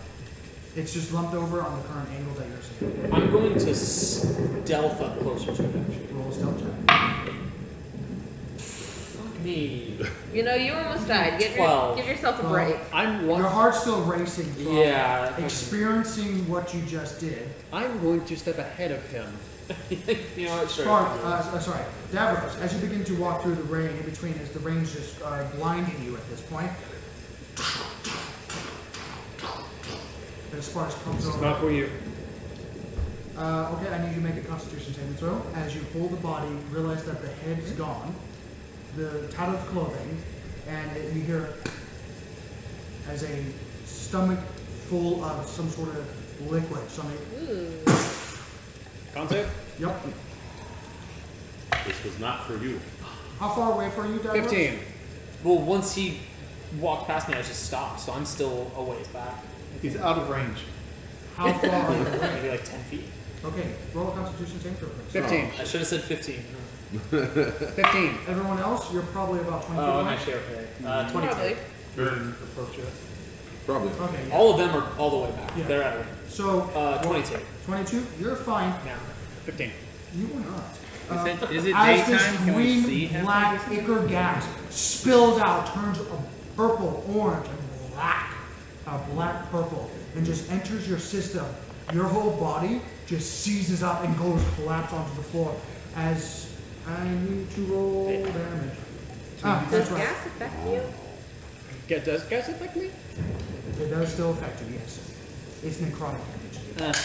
It's just lumped over on the current angle that you're seeing. I'm going to stealth up closer to it. Actually. Roll a stealth check. Fuck me. You know, you almost died. Give 12. yourself a break. I'm Your one. heart's still racing from Yeah. experiencing what you just did. I'm going to step ahead of him. You know what? Sure. Sorry, Davros, as you begin to walk through the rain, in between as the rain's just blinding you at this point, the sparks comes It's over. not for you. Okay, I need you to make a Constitution saving throw. As you pull the body, realize that the head's gone, the tattered clothing, and you hear as a stomach full of some sort of liquid. Con save? Yep. This was not for you. How far away from you, Davros? 15. Well, once he walked past me, I just stopped, so I'm still a ways back. He's out of range. How far are you away? Maybe like 10 feet. Okay, roll a Constitution saving throw, please. 15. I should have said 15. 15. Everyone else, you're probably about 20 feet Oh, I'm away. actually okay. 22. Probably. Approach it. Probably. Okay, yeah. All of them are all the way back. Yeah. They're out of range. So, 22. 22, you're fine. Now. 15. You are not. Is it As this daytime? Can we green, see him? black ichor gas spills out, turns a purple, orange, and black, black purple, and just enters your system, your whole body just seizes up and goes collapse onto the floor. As I need to roll damage. That's Does right. gas affect you? Does gas affect me? It does still affect you, yes. It's necrotic damage.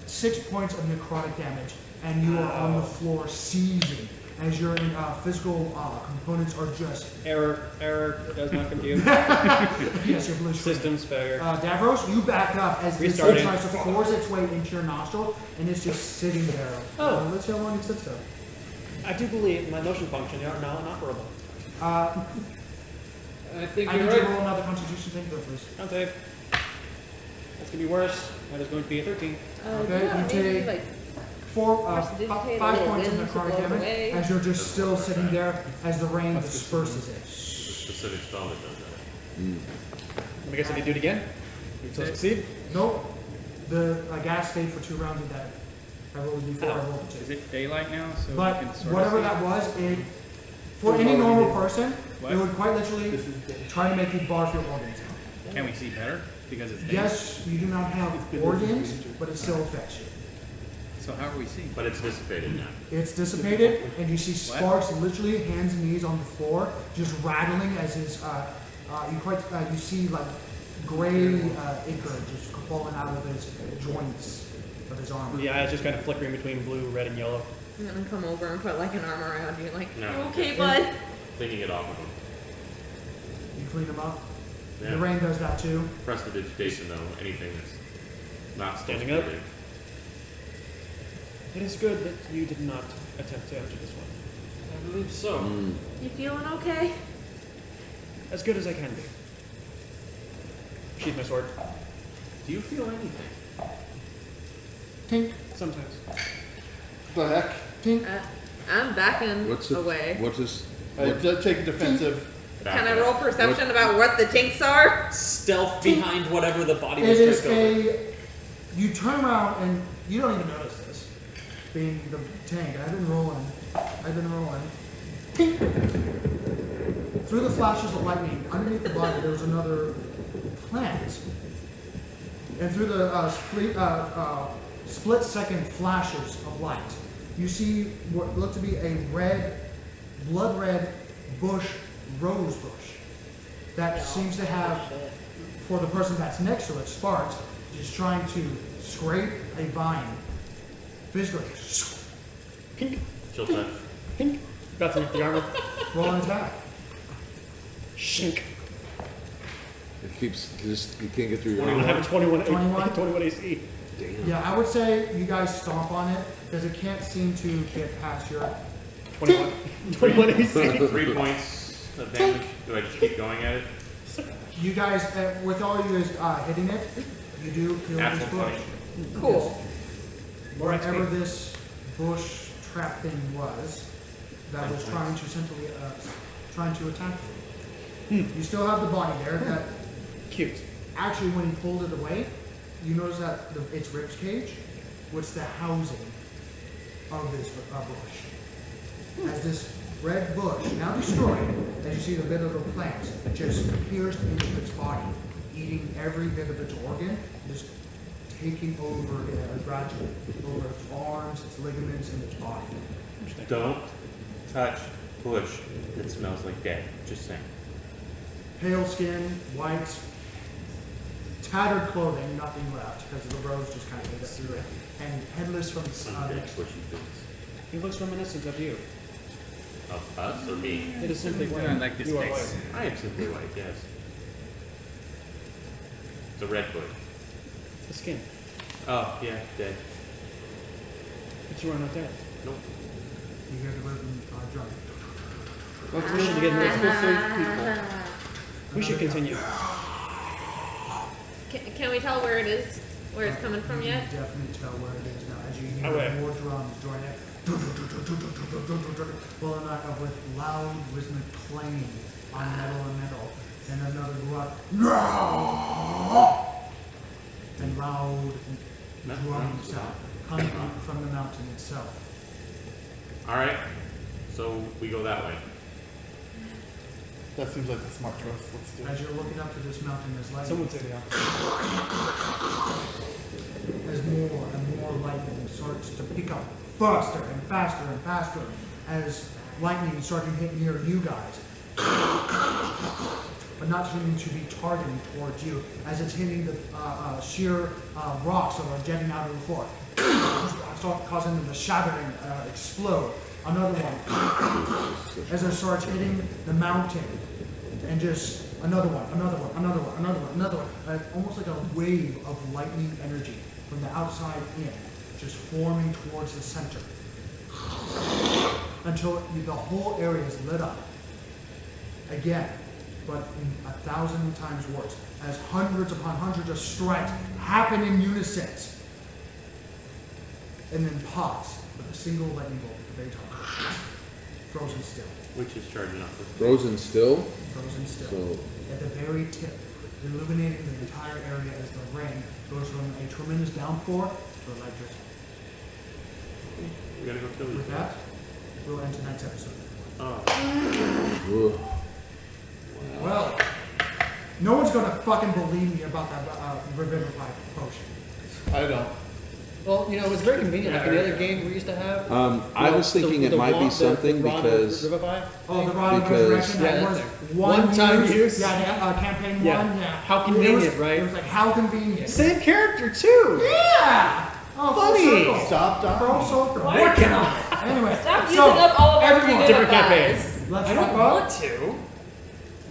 6 points of necrotic damage, and you are on the floor seizing as your physical components are just. Error does not compute. Yes, your blue screen. Systems failure. Davros, you back up as this thing Restarting. tries to force its way into your nostril, and it's just sitting there. Oh. Let's see how long it sits there. I do believe my motion function are now inoperable. I think I you're need you to right. roll another Constitution saving throw, please. Con save. That's going to be worse. That is going to be a 13. Okay, yeah, you maybe take like 5 prestidigitate a points of little wind to necrotic blow it damage away. as you're just still sitting there as the rain disperses it. It's a specific spell that does that. I guess if you do it again, you still succeed. Nope. The gas stayed for 2 rounds of that. I rolled before I rolled the Is 2. it daylight now? So But we can sort whatever of see? that was, for any normal person, What? it would quite literally try to make you barf your organs out. Can we see better? Because it's day. Yes, you do not have organs, but it still affects you. So how are we seeing? But it's dissipated now. It's dissipated, and you see sparks literally hands and knees on the floor, just rattling as his. You see like gray ichor just falling out of his joints of his armor. The eye is just kind of flickering between blue, red, and yellow. I'm gonna come over and put like an arm around you, like, No. "You okay, bud?" Cleaning it off of them. You clean them up. Yeah. The rain does that too. Prestidigitation, though, anything that's not supposed Standing to up? be. It is good that you did not attempt to enter this one. I believe so. You feeling okay? As good as I can be. Sheath my sword. Do you feel anything? Tink, Sometimes. The heck? tink. I'm backing What's it? away. What's this? I take a defensive. Can I roll perception about what the tinks are? Stealth behind whatever the body It was is tripped over. You turn around and you don't even notice this, being the tank. And I've been rolling. Tink. Through the flashes of lightning, underneath the body, there was another plant. And through the split-second flashes of light, you see what looked to be a blood red rose bush that seems to have, for the person that's next to it, sparks, just trying to scrape a vine physically. Pink. Chill touch. Pink. That's in the armor. Roll an attack. Shink. It keeps just you can't get through your I armor. have a 21 21? AC. Damn. Yeah, I would say you guys stomp on it because it can't seem to get past your 21. 21 AC. 3 points of damage. Do I just keep going at it? You guys, with all you guys hitting it, you do kill this Natural bush. 20. Cool. More Whatever XP. this bush trap thing was, that was trying to centrally, trying to attack you. You still have the body there. That Cute. actually, when he pulled it away, you notice that its ribs cage was the housing of this bush. As this red bush, now destroyed, as you see the bit of the plant just pierced into its body, eating every bit of its organ, just taking over gradually over its arms, its ligaments, and its body. Don't touch bush that smells like dead. Just saying. Pale skin, white, tattered clothing, nothing left because the rose just kind of ate it through it, and headless from Undead next. bushy things. He looks reminiscent of you. Of us or me? It is simply I white. don't like this You are place. white. I am simply white, yes. The red bush. The skin. Oh, yeah, dead. But you are not dead. Nope. You hear the rhythm drum. Let's mission to get this. We should continue. Can we tell where it is? Where it's coming from You yet? can definitely tell where it is now. As you I will. hear more drums join it. Well, with loud rhythmic clanging on metal and metal. And another grunt. And loud drumming sound coming from the mountain itself. Alright. So we go that way. That seems like the smart choice. Let's do it. As you're looking up to this mountain, as lightning, Some would say the opposite. as more and more lightning starts to pick up faster and faster and faster, as lightning starting to hit near you guys, but not seeming to be targeting towards you, as it's hitting the sheer rocks that are jetting out of the floor, causing them to shatter and explode. Another one, as it starts hitting the mountain, and just another one, almost like a wave of lightning energy from the outside in, just forming towards the center, until the whole area is lit up again, but 1,000 times worse, as hundreds upon hundreds of strikes happen in unison, and then pause with a single lightning bolt at the very top. Frozen still. Which is charging up. Frozen still? Frozen still. So, At the very tip, illuminating the entire area as the rain goes from a tremendous downpour to a light drizzle. We gotta go kill these With that, we'll end tonight's episode. Oh. ugh. Well, no one's gonna fucking believe me about that Revivify potion. I don't. Well, you know, it was very convenient. Like in the other game we used to have. I was thinking it might be something the because Revivify. Oh, the Rod of Because- Resurrection, that Yeah, was that's one time use. use. Yeah, campaign Yeah. one, yeah. How It convenient, was, right? It was like, how convenient. Same character too. Yeah! Oh, full Funny. circle. Stop, Full circle. Working on it. Anyway, Stop so, using up all of our everyone, Different campaign. let's I wrap don't up. want to.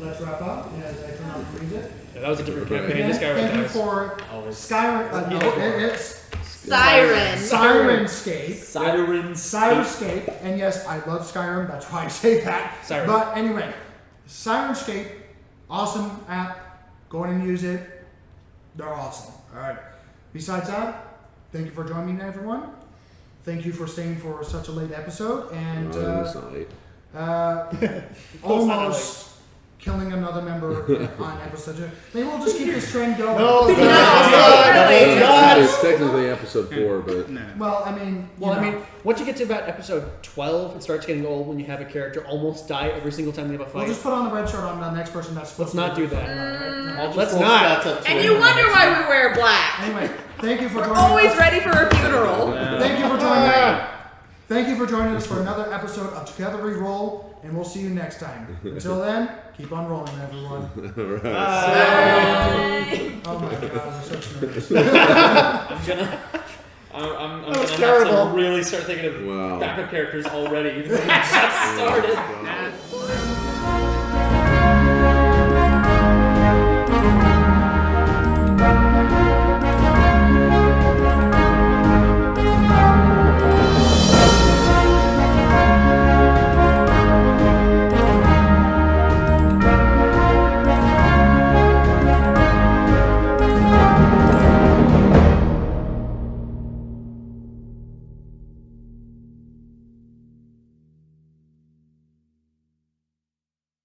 Let's wrap up. As I turn off the music. Yeah, that was a different campaign. Again, This guy thank you was for Always. Skyrim. No, it's Siren. Sirenscape. Sirens. Sirenscape. And yes, I love Skyrim. That's why I say that. Siren. But anyway, Sirenscape, awesome app. Go in and use it. They're awesome. All right. Besides that, thank you for joining me, everyone. Thank you for staying for such a late episode. And it's not late. almost killing another member on episode 2. Maybe we'll just keep this trend going. It's technically episode 4, but Well, I mean, Well, you I know. mean, once you get to about episode 12, it starts getting old when you have a character almost die every single time they have a We'll fight. just put on the red shirt on the next person that's supposed Let's not to do that. Right? Let's not. And you wonder why we wear black. Anyway, thank you for We're joining always us. ready for a funeral. Thank you for joining us. Thank you for joining us for another episode of Together We Roll, and we'll see you next time. Until then, keep on rolling, everyone. Oh my god, we're such nerds. I'm was gonna have terrible. to really start thinking of Wow. backup characters already, even though we just started.